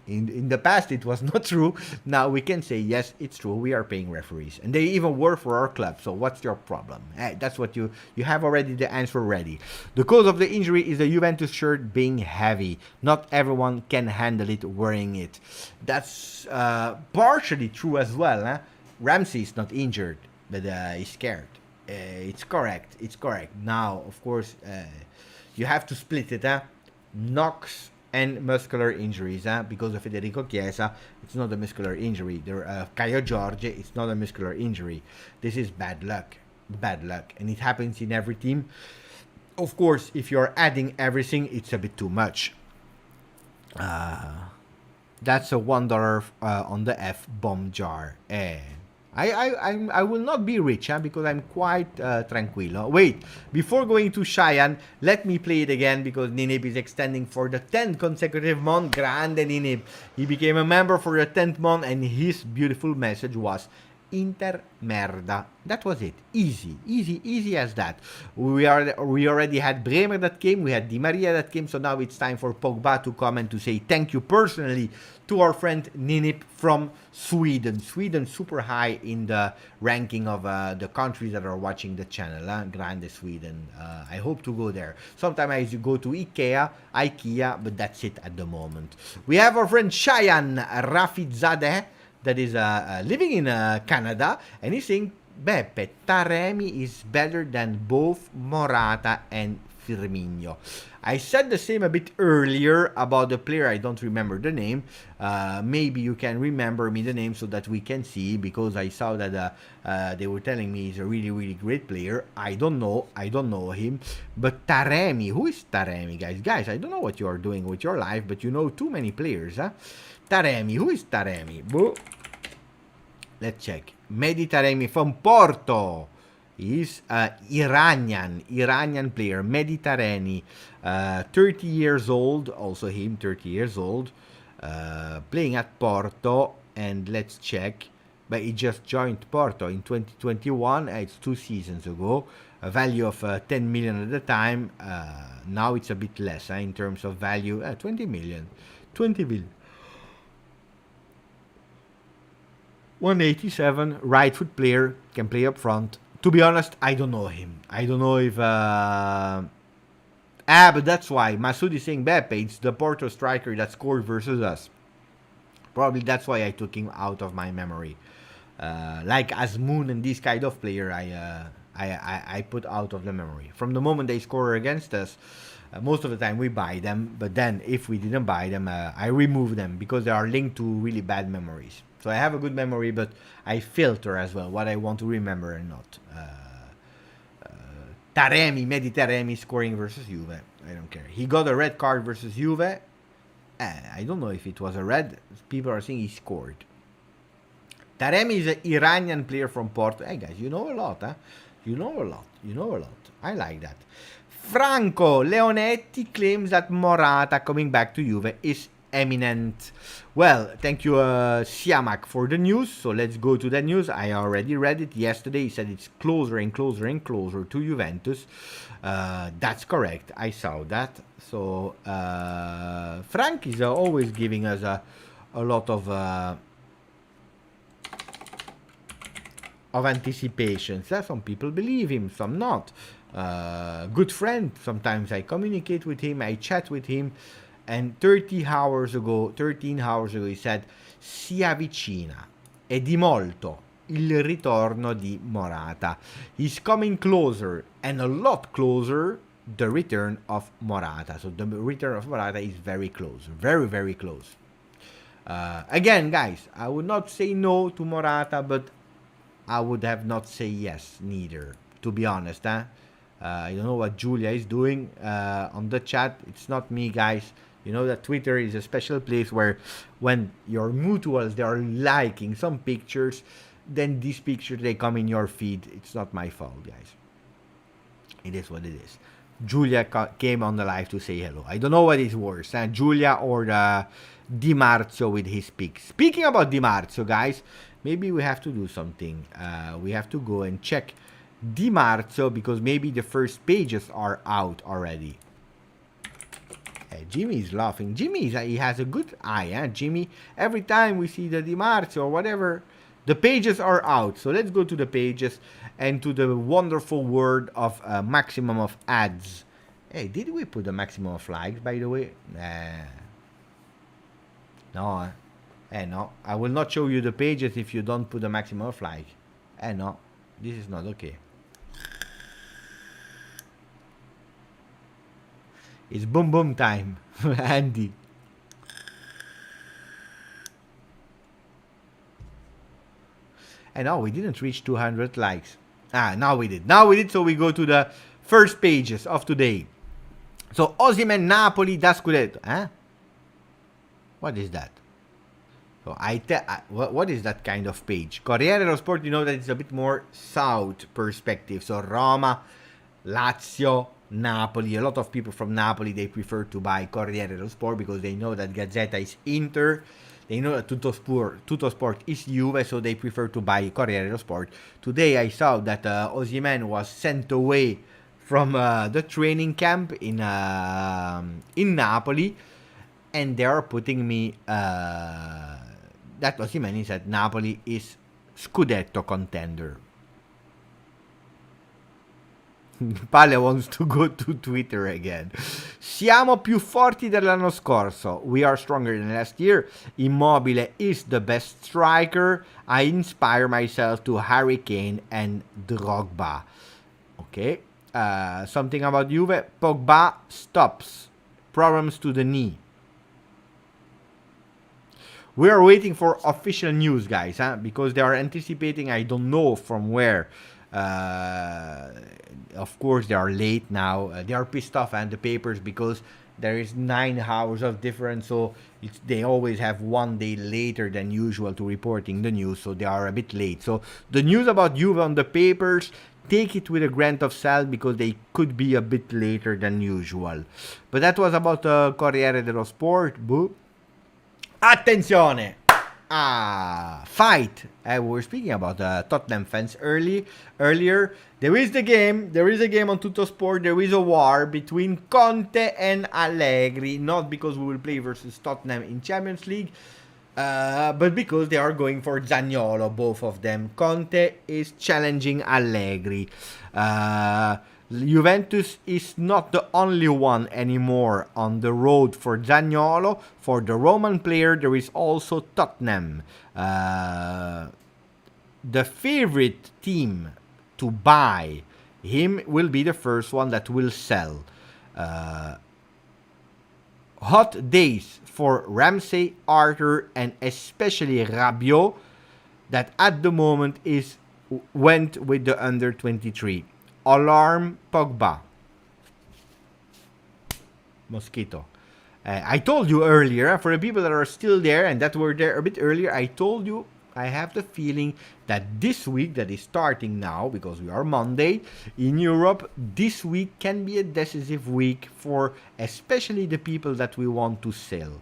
In the past, it was not true. Now we can say, yes, it's true. We are paying referees. And they even work for our club. So what's your problem? Hey, that's what you have already the answer ready. The cause of the injury is the Juventus shirt being heavy. Not everyone can handle it wearing it. That's partially true as well. Huh? Ramsey is not injured, but he's scared. It's correct. It's correct. Now, of course, you have to split it. Huh? Knocks and muscular injuries, because of Federico Chiesa, it's not a muscular injury. Caio Jorge, it's not a muscular injury. This is bad luck, and it happens in every team. Of course, if you're adding everything, it's a bit too much. That's a $1 on the F bomb jar. I will not be rich, because I'm quite tranquilo. Wait, before going to Cheyenne, let me play it again, because Ninib is extending for the 10th consecutive month. Grande Ninib. He became a member for the 10th month, and his beautiful message was Inter merda. That was it. Easy as that. We already had Bremer that came, we had Di Maria that came, so now it's time for Pogba to come and to say thank you personally to our friend Ninip from Sweden. Sweden super high in the ranking of the countries that are watching the channel. Grande Sweden. I hope to go there. Sometimes I go to IKEA, but that's it at the moment. We have our friend Shayan Rafizadeh, that is living in Canada, and he's saying, Beppe, Taremi is better than both Morata and Firmino. I said the same a bit earlier about the player, I don't remember the name. Maybe you can remember me the name so that we can see, because I saw that they were telling me he's a really great player. I don't know him. But Taremi, who is Taremi, guys? Guys, I don't know what you are doing with your life, but you know too many players, huh? Taremi, who is Taremi? Let's check. Mehdi Taremi from Porto. He's Iranian player. Mehdi Taremi, 30 years old. Also him, 30 years old. Playing at Porto. And let's check. But he just joined Porto in 2021. It's 2 seasons ago. A value of 10 million at the time. Now it's a bit less in terms of value. 20 million. 20 million. 187, right foot player, can play up front. To be honest, I don't know him. I don't know if... but that's why. Masoud is saying Beppe, it's the Porto striker that scored versus us. Probably that's why I took him out of my memory. Like Azmoun and this kind of player, I put out of the memory. From the moment they score against us, most of the time we buy them. But then if we didn't buy them, I remove them because they are linked to really bad memories. So I have a good memory, but I filter as well what I want to remember and not. Mehdi Taremi scoring versus Juve. I don't care. He got a red card versus Juve. I don't know if it was a red. People are saying he scored. Taremi is an Iranian player from Porto. Hey guys, you know a lot, huh? You know a lot. I like that. Franco Leonetti claims that Morata coming back to Juve is eminent. Well, thank you, Siamak, for the news. So let's go to the news. I already read it yesterday. He said it's closer and closer and closer to Juventus. That's correct. I saw that. So Frank is always giving us a lot of anticipations. Some people believe him, some not. Good friend. Sometimes I communicate with him, I chat with him, and 13 hours ago, he said si avvicina e di molto il ritorno di Morata. He's coming closer, and a lot closer, the return of Morata. So the return of Morata is very close, very, very close. Again, guys, I would not say no to Morata, but I would have not say yes neither, to be honest. I don't know what Julia is doing on the chat. It's not me, guys. You know that Twitter is a special place where when your mutuals, they are liking some pictures, then these pictures, they come in your feed. It's not my fault, guys. It is what it is. Julia came on the live to say hello. I don't know what is worse, Julia or Di Marzio with his pics. Speaking about Di Marzio, guys, maybe we have to do something. We have to go and check Di Marzio because maybe the first pages are out already. Jimmy is laughing. Jimmy, he has a good eye, Jimmy. Every time we see the Di Marzio or whatever, the pages are out. So let's go to the pages and to the wonderful word of maximum of ads. Hey, did we put the maximum of likes, by the way? No. No. I will not show you the pages if you don't put the maximum of like. No. This is not okay. It's boom boom time, Andy. And no, we didn't reach 200 likes. Now we did. So we go to the first pages of today. So Osimhen Napoli da Scudetto. What is that? So what is that kind of page? Corriere dello Sport, you know that it's a bit more south perspective. So Roma, Lazio, Napoli. A lot of people from Napoli, they prefer to buy Corriere dello Sport because they know that Gazzetta is Inter. They know that Tuttosport is Juve, so they prefer to buy Corriere dello Sport. Today I saw that Osimhen was sent away from the training camp in Napoli, and they are putting me that Osimhen is at Napoli is Scudetto contender. Pale wants to go to Twitter again. Siamo più forti dell'anno scorso. We are stronger than last year. Immobile is the best striker. I inspire myself to Harry Kane and Drogba. Okay. Something about Juve. Pogba stops. Problems to the knee. We are waiting for official news, guys, because they are anticipating, I don't know from where. Of course, they are late now. They are pissed off and the papers because there is 9 hours of difference. So they always have one day later than usual to reporting the news. So they are a bit late. So the news about Juve on the papers, take it with a grain of salt because they could be a bit later than usual. But that was about Corriere dello Sport. Boo. Attenzione! Fight! We were speaking about Tottenham fans earlier. There is a game on Tuttosport. There is a war between Conte and Allegri. Not because we will play versus Tottenham in Champions League, but because they are going for Zaniolo, both of them. Conte is challenging Allegri. Juventus is not the only one anymore on the road for Zaniolo. For the Roman player, there is also Tottenham. The favorite team to buy him will be the first one that will sell. Hot days for Ramsey, Arthur, and especially Rabiot, that at the moment went with the under 23. Alarm Pogba. Mosquito. I told you earlier, for the people that are still there and that were there a bit earlier, I told you I have the feeling that this week that is starting now, because we are Monday in Europe, this week can be a decisive week for especially the people that we want to sell.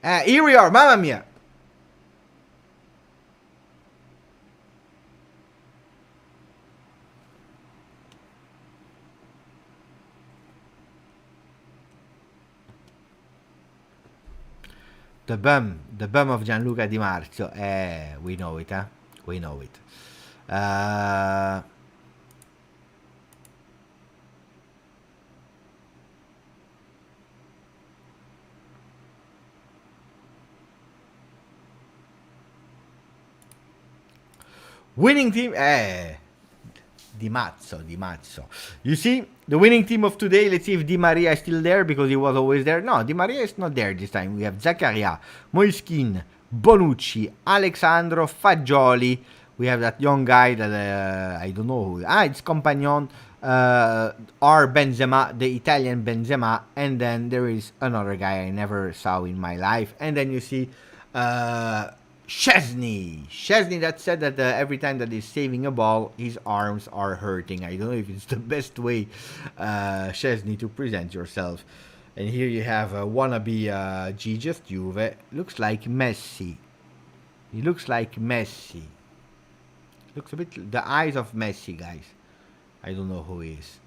Here we are, mamma mia. The bum of Gianluca Di Marzio. We know it, huh? We know it. Winning team. Di Mazzo. You see, the winning team of today, let's see if Di Maria is still there because he was always there. No, Di Maria is not there this time. We have Zaccaria, Moiskin, Bonucci, Alexandro, Fagioli. We have that young guy that I don't know who. It's Compagnon, or Benzema, the Italian Benzema. And then there is another guy I never saw in my life. And then you see Szczesny that said that every time that he's saving a ball, his arms are hurting. I don't know if it's the best way, Szczesny, to present yourself. And here you have a wannabe GJustjuve. Looks like Messi. He looks like Messi. Looks a bit the eyes of Messi, guys. I don't know who he is.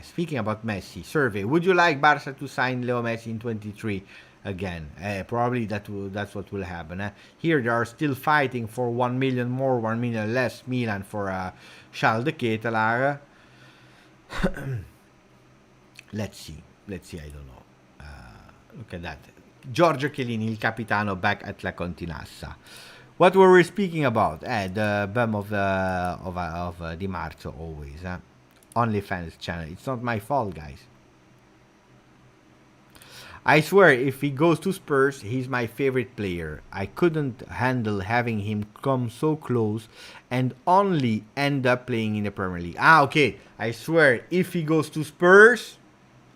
Speaking about Messi, survey. Would you like Barca to sign Leo Messi in 23? Again, probably that's what will happen. Here they are still fighting for 1 million more, 1 million less. Milan for Charles de Ketelaar. Let's see. I don't know. Look at that. Giorgio Chiellini, il capitano, back at La Continassa. What were we speaking about? The bum of Di Marzio always. OnlyFans channel. It's not my fault, guys. I swear, if he goes to Spurs, he's my favorite player. I couldn't handle having him come so close and only end up playing in the Premier League. Okay. I swear, if he goes to Spurs,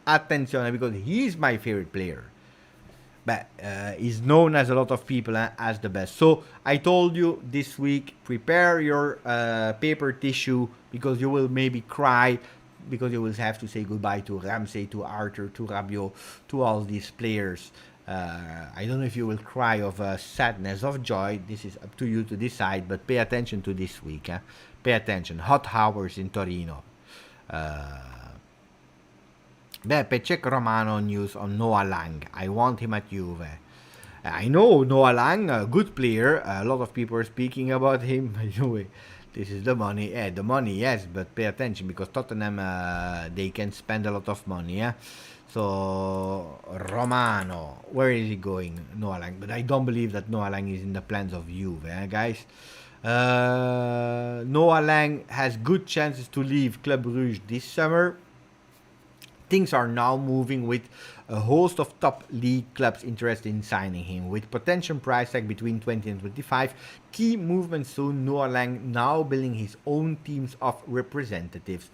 attenzione, because he's my favorite player. But he's known as a lot of people as the best. So I told you this week, prepare your paper tissue because you will maybe cry. Because you will have to say goodbye to Ramsey, to Arthur, to Rabiot, to all these players. I don't know if you will cry of sadness, of joy. This is up to you to decide, but pay attention to this week. Pay attention. Hot hours in Torino. Check Romano news on Noah Lang. I want him at Juve. I know Noah Lang, a good player. A lot of people are speaking about him. Anyway. This is the money. The money, yes, but pay attention because Tottenham, they can spend a lot of money. So, Romano, where is he going? Noah Lang. But I don't believe that Noah Lang is in the plans of Juve, guys. Noah Lang has good chances to leave Club Brugge this summer. Things are now moving with a host of top league clubs interested in signing him. With potential price tag between 20 and 25, key movements soon, Noah Lang now building his own teams of representatives.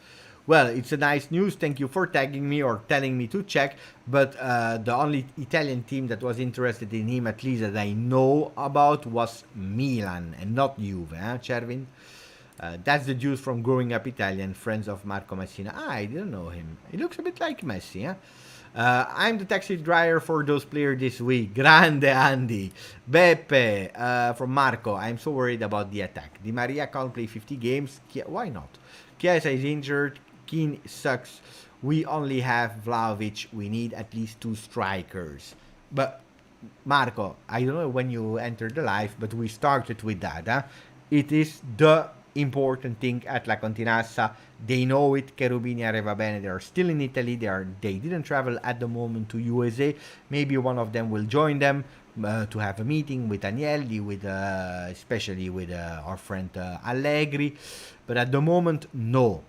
Well, it's a nice news. Thank you for tagging me or telling me to check. But the only Italian team that was interested in him, at least that I know about, was Milan and not Juve, Chervin? That's the juice from growing up Italian, friends of Marco Messina. I didn't know him. He looks a bit like Messi, I'm the taxi driver for those players this week. Grande Andy. Beppe, from Marco. I'm so worried about the attack. Di Maria can't play 50 games. Why not? Chiesa is injured. Keane sucks. We only have Vlahovic. We need at least 2 strikers. But, Marco, I don't know when you entered the live, but we started with that. It is the important thing at La Continassa. They know it. Cherubini Areva Bene. They are still in Italy. They didn't travel at the moment to USA. Maybe one of them will join them to have a meeting with Agnelli, with especially with our friend Allegri. But at the moment, no.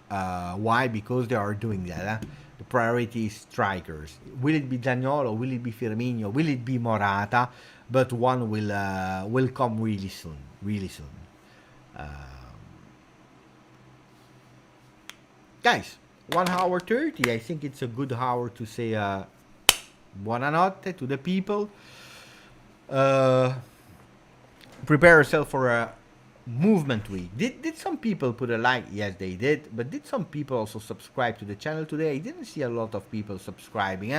Why? Because they are doing that. The priority is strikers. Will it be Zaniolo? Will it be Firmino? Will it be Morata? But one will come really soon. Guys, 1 hour 30. I think it's a good hour to say buonanotte to the people. Prepare yourself for Movement Week. Did some people put a like? Yes, they did. But did some people also subscribe to the channel today? I didn't see a lot of people subscribing.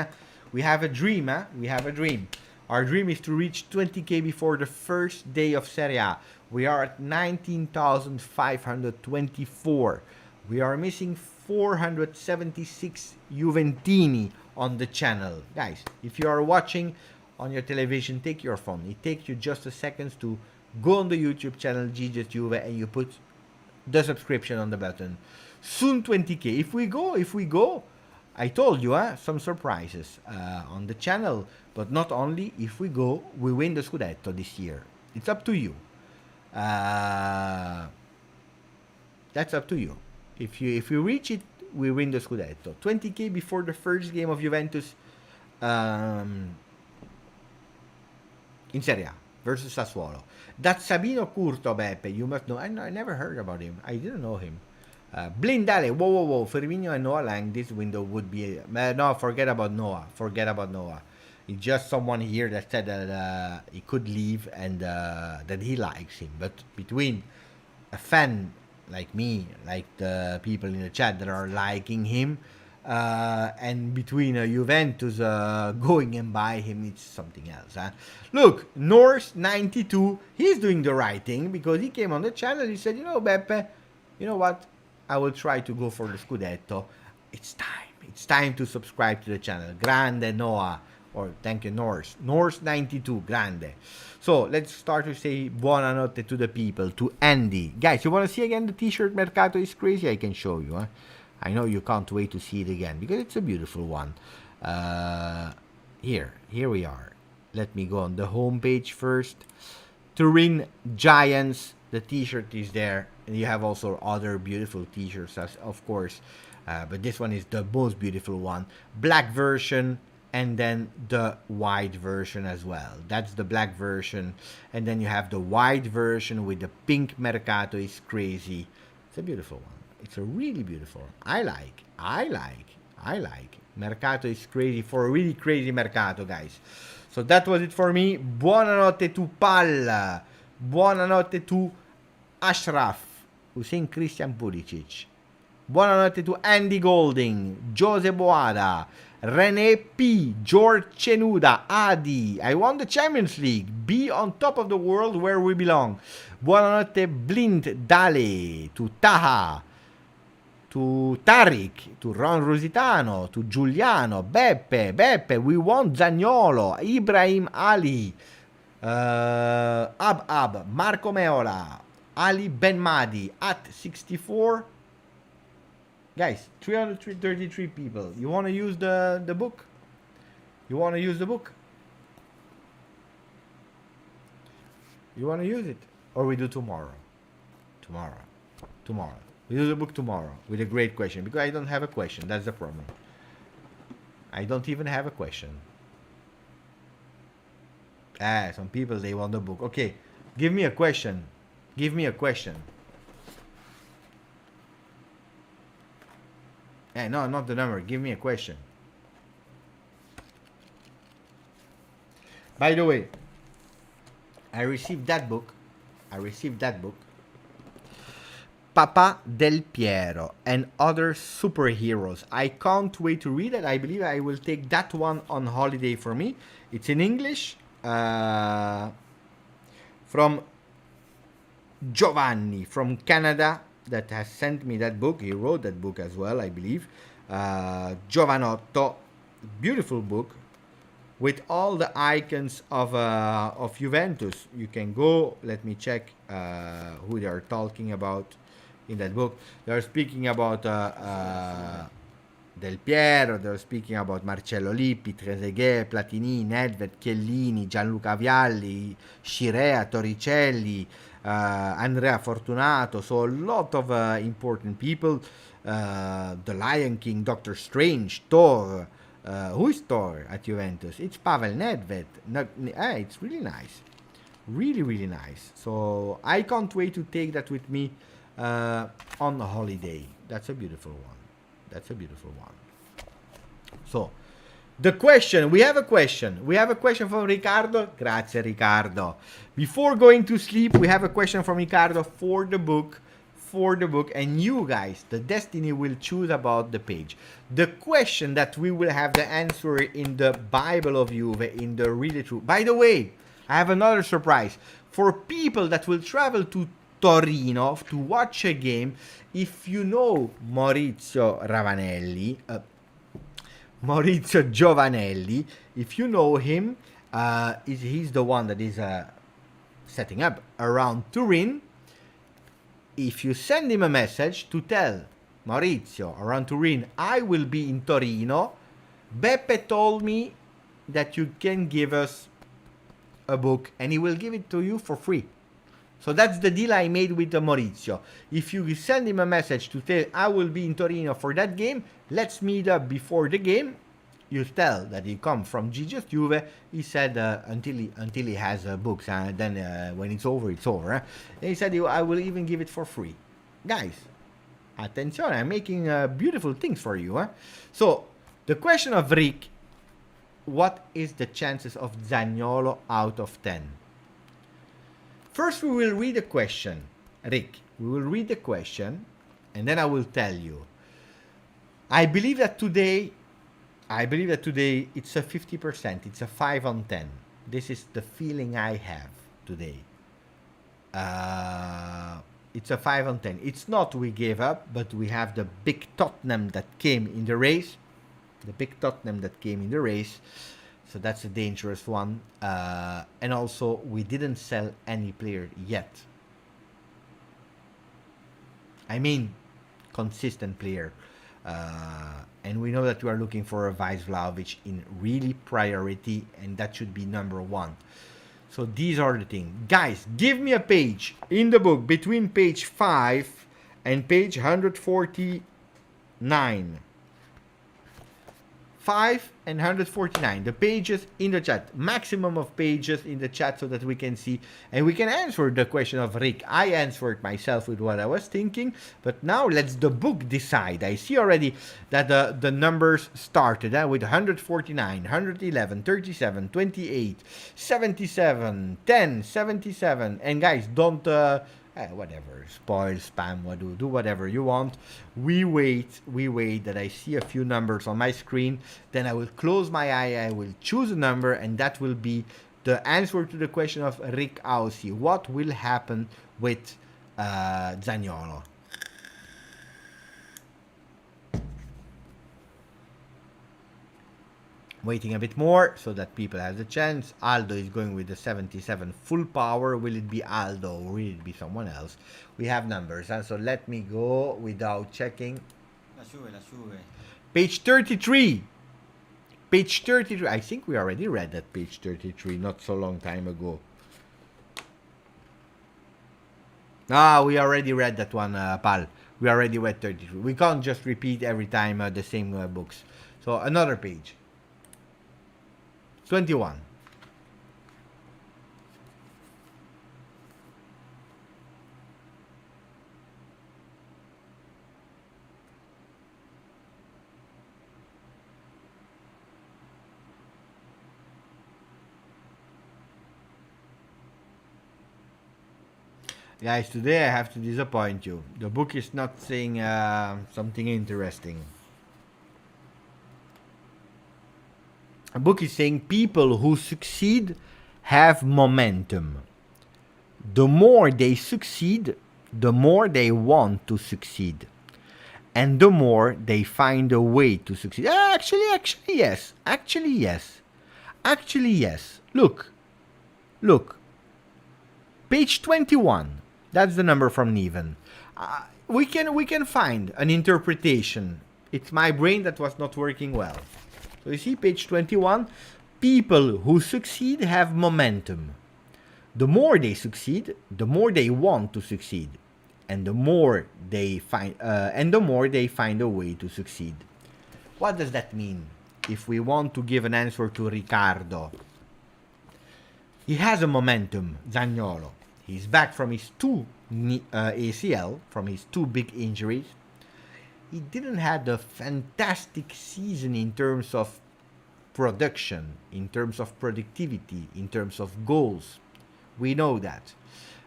We have a dream. We have a dream. Our dream is to reach 20k before the first day of Serie A. We are at 19,524. We are missing 476 Juventini on the channel. Guys, if you are watching on your television, take your phone. It takes you just a second to go on the YouTube channel GJustjuve and you put the subscription on the button. Soon 20k. If we go, I told you, some surprises on the channel. But not only, if we go, we win the Scudetto this year. It's up to you. That's up to you. If you reach it, we win the Scudetto. 20k before the first game of Juventus in Serie A versus Sassuolo. That's Sabino Curto, Beppe. You must know. I never heard about him. I didn't know him. Blindale. Whoa. Firmino and Noah Lang. This window would be... no, forget about Noah. It's just someone here that said that he could leave and that he likes him. But between a fan like me, like the people in the chat that are liking him, and between Juventus going and buy him, it's something else. Look, Norse 92, he's doing the right thing because he came on the channel. He said, Beppe, you know what? I will try to go for the Scudetto. It's time. It's time to subscribe to the channel. Grande Noah. Or thank you, Norse. Norse 92, grande. So let's start to say buonanotte to the people, to Andy. Guys, you want to see again the t-shirt Mercato is crazy? I can show you. I know you can't wait to see it again because it's a beautiful one. Here we are. Let me go on the homepage first. Turin Giants. The t-shirt is there. And you have also other beautiful t-shirts, of course. But this one is the most beautiful one. Black version. And then the white version as well. That's the black version. And then you have the white version with the pink Mercato is crazy. It's a beautiful one. It's a really beautiful one. I like. Mercato is crazy for a really crazy Mercato, guys. So that was it for me. Buonanotte to Palla. Buonanotte to Ashraf. Hussein Christian Pulisic. Buonanotte to Andy Golding. Jose Boada. René P, George Cenuda, Adi. I won the Champions League. Be on top of the world where we belong. Buonanotte Blind Dale, to Taha, to Tariq, to Ron Rositano, to Giuliano, Beppe, we won Zagnolo, Ibrahim Ali, Ab, Marco Meola, Ali Ben Madi at 64. Guys, 333 people. You want to use the book? You want to use the book? You want to use it? Or we do tomorrow? Tomorrow. We do the book tomorrow with a great question. Because I don't have a question. That's the problem. I don't even have a question. Some people, they want the book. Okay, give me a question. No, not the number. Give me a question. By the way, I received that book. Papa Del Piero and Other Superheroes. I can't wait to read it. I believe I will take that one on holiday for me. It's in English. From Giovanni from Canada. That has sent me that book. He wrote that book as well, I believe. Giovanotto, beautiful book with all the icons of Juventus. You can go. Let me check who they are talking about in that book. They are speaking about Del Piero. They are speaking about Marcello Lippi, Trezeguet, Platini, Nedved, Chiellini, Gianluca Vialli, Scirea, Torricelli. Andrea Fortunato, so a lot of important people. The Lion King, Doctor Strange, Thor. Who is Thor at Juventus? It's Pavel Nedved. It's really nice. Really nice. So I can't wait to take that with me on the holiday. That's a beautiful one. So The question, we have a question. We have a question from Riccardo. Grazie, Riccardo. Before going to sleep, we have a question from Riccardo for the book. For the book. And you guys, the destiny will choose about the page. The question that we will have the answer in the Bible of Juve, in the Read It Through. By the way, I have another surprise. For people that will travel to Torino to watch a game, if you know Maurizio Giovanelli, if you know him, he's the one that is setting up around Turin. If you send him a message to tell Maurizio around Turin, I will be in Torino, Beppe told me that you can give us a book and he will give it to you for free. So that's the deal I made with Maurizio. If you send him a message to tell I will be in Torino for that game, let's meet up before the game. You tell that you come from GJustjuve. He said until he has books, then when it's over, it's over. And he said I will even give it for free. Guys, attention, I'm making beautiful things for you. So the question of Rick, what is the chances of Zaniolo out of 10? First, we will read the question. Rick, we will read the question, and then I will tell you. I believe that today it's a 50%. It's a 5 on 10. This is the feeling I have today. It's a 5 on 10. It's not we gave up, but we have the big Tottenham that came in the race. So that's a dangerous one. And also, we didn't sell any player yet. I mean, consistent player. And we know that we are looking for a vice Vlahovic in really priority, and that should be number 1. So these are the things. Guys, give me a page in the book between page 5 and page 149. 5 and 149, the pages in the chat, maximum of pages in the chat so that we can see and we can answer the question of Rick. I answered myself with what I was thinking, but now let's the book decide. I see already that the numbers started with 149, 111, 37, 28, 77, 10, 77, and guys, don't whatever, spoil, spam, do whatever you want. We wait that I see a few numbers on my screen, then I will close my eye, I will choose a number, and that will be the answer to the question of Rick Aussie. What will happen with Zaniolo? Waiting a bit more so that people have the chance. Aldo is going with the 77 full power. Will it be Aldo or will it be someone else? We have numbers, so let me go without checking. La Juve. Page 33. Page 33. I think we already read that page 33 not so long time ago. We already read that one, pal. We already read 33. We can't just repeat every time the same books. So another page. 21. Guys, today I have to disappoint you. The book is not saying something interesting. A book is saying people who succeed have momentum. The more they succeed, the more they want to succeed. And the more they find a way to succeed. Actually, yes. Actually, yes. Look. Page 21. That's the number from Neven. We can find an interpretation. It's my brain that was not working well. So you see, page 21, people who succeed have momentum. The more they succeed, the more they want to succeed, and the more they find a way to succeed. What does that mean? If we want to give an answer to Riccardo, he has a momentum, Zaniolo. He's back from his 2 ACL, from his 2 big injuries. He didn't have a fantastic season in terms of production, in terms of productivity, in terms of goals. We know that.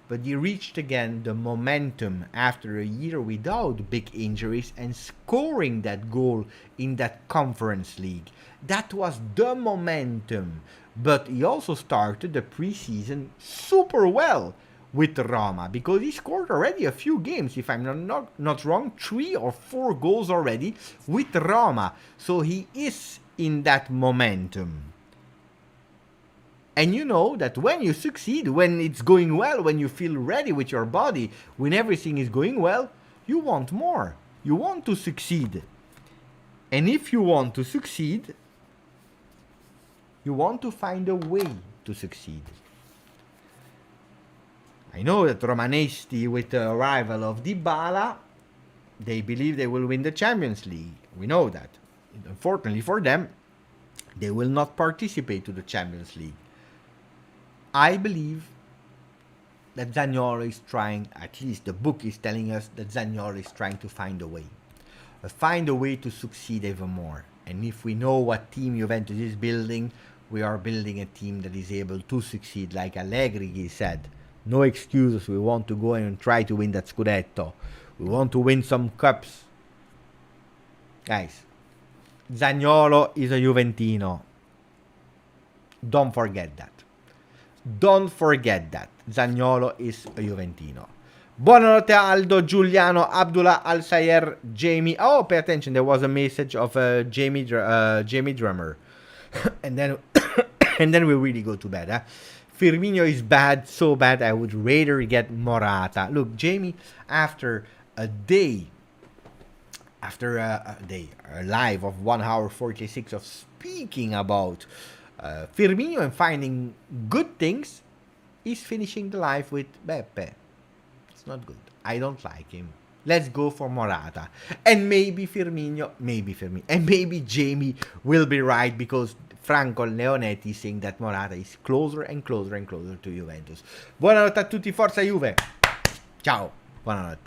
But he reached again the momentum after a year without big injuries and scoring that goal in that Conference League. That was the momentum. But he also started the preseason super well with Roma, because he scored already a few games, if I'm not wrong, 3 or 4 goals already with Roma. So he is in that momentum. And you know that when you succeed, when it's going well, when you feel ready with your body, when everything is going well, you want more. You want to succeed. And if you want to succeed, you want to find a way to succeed. I know that Romanisti, with the arrival of Dybala, they believe they will win the Champions League. We know that. Unfortunately for them, they will not participate to the Champions League. I believe that Zaniolo is trying, at least the book is telling us that Zaniolo is trying to find a way. Find a way to succeed even more. And if we know what team Juventus is building, we are building a team that is able to succeed. Like Allegri said, no excuses, we want to go and try to win that Scudetto. We want to win some cups. Guys, Zaniolo is a Juventino. Don't forget that. Don't forget that. Zaniolo is a Juventino. Buonanotte Aldo, Giuliano, Abdullah, Al-Sayer, Jamie. Oh, pay attention. There was a message of Jamie Drummer. and then we really go to bed. Huh? Firmino is bad, so bad I would rather get Morata. Look, Jamie, after a live of 1 hour 46 of speaking about Firmino and finding good things, is finishing the life with Beppe. It's not good. I don't like him. Let's go for Morata. And maybe Firmino, and maybe Jamie will be right, because Franco Leonetti is saying that Morata is closer and closer and closer to Juventus. Buonanotte a tutti, forza Juve! Ciao, buonanotte.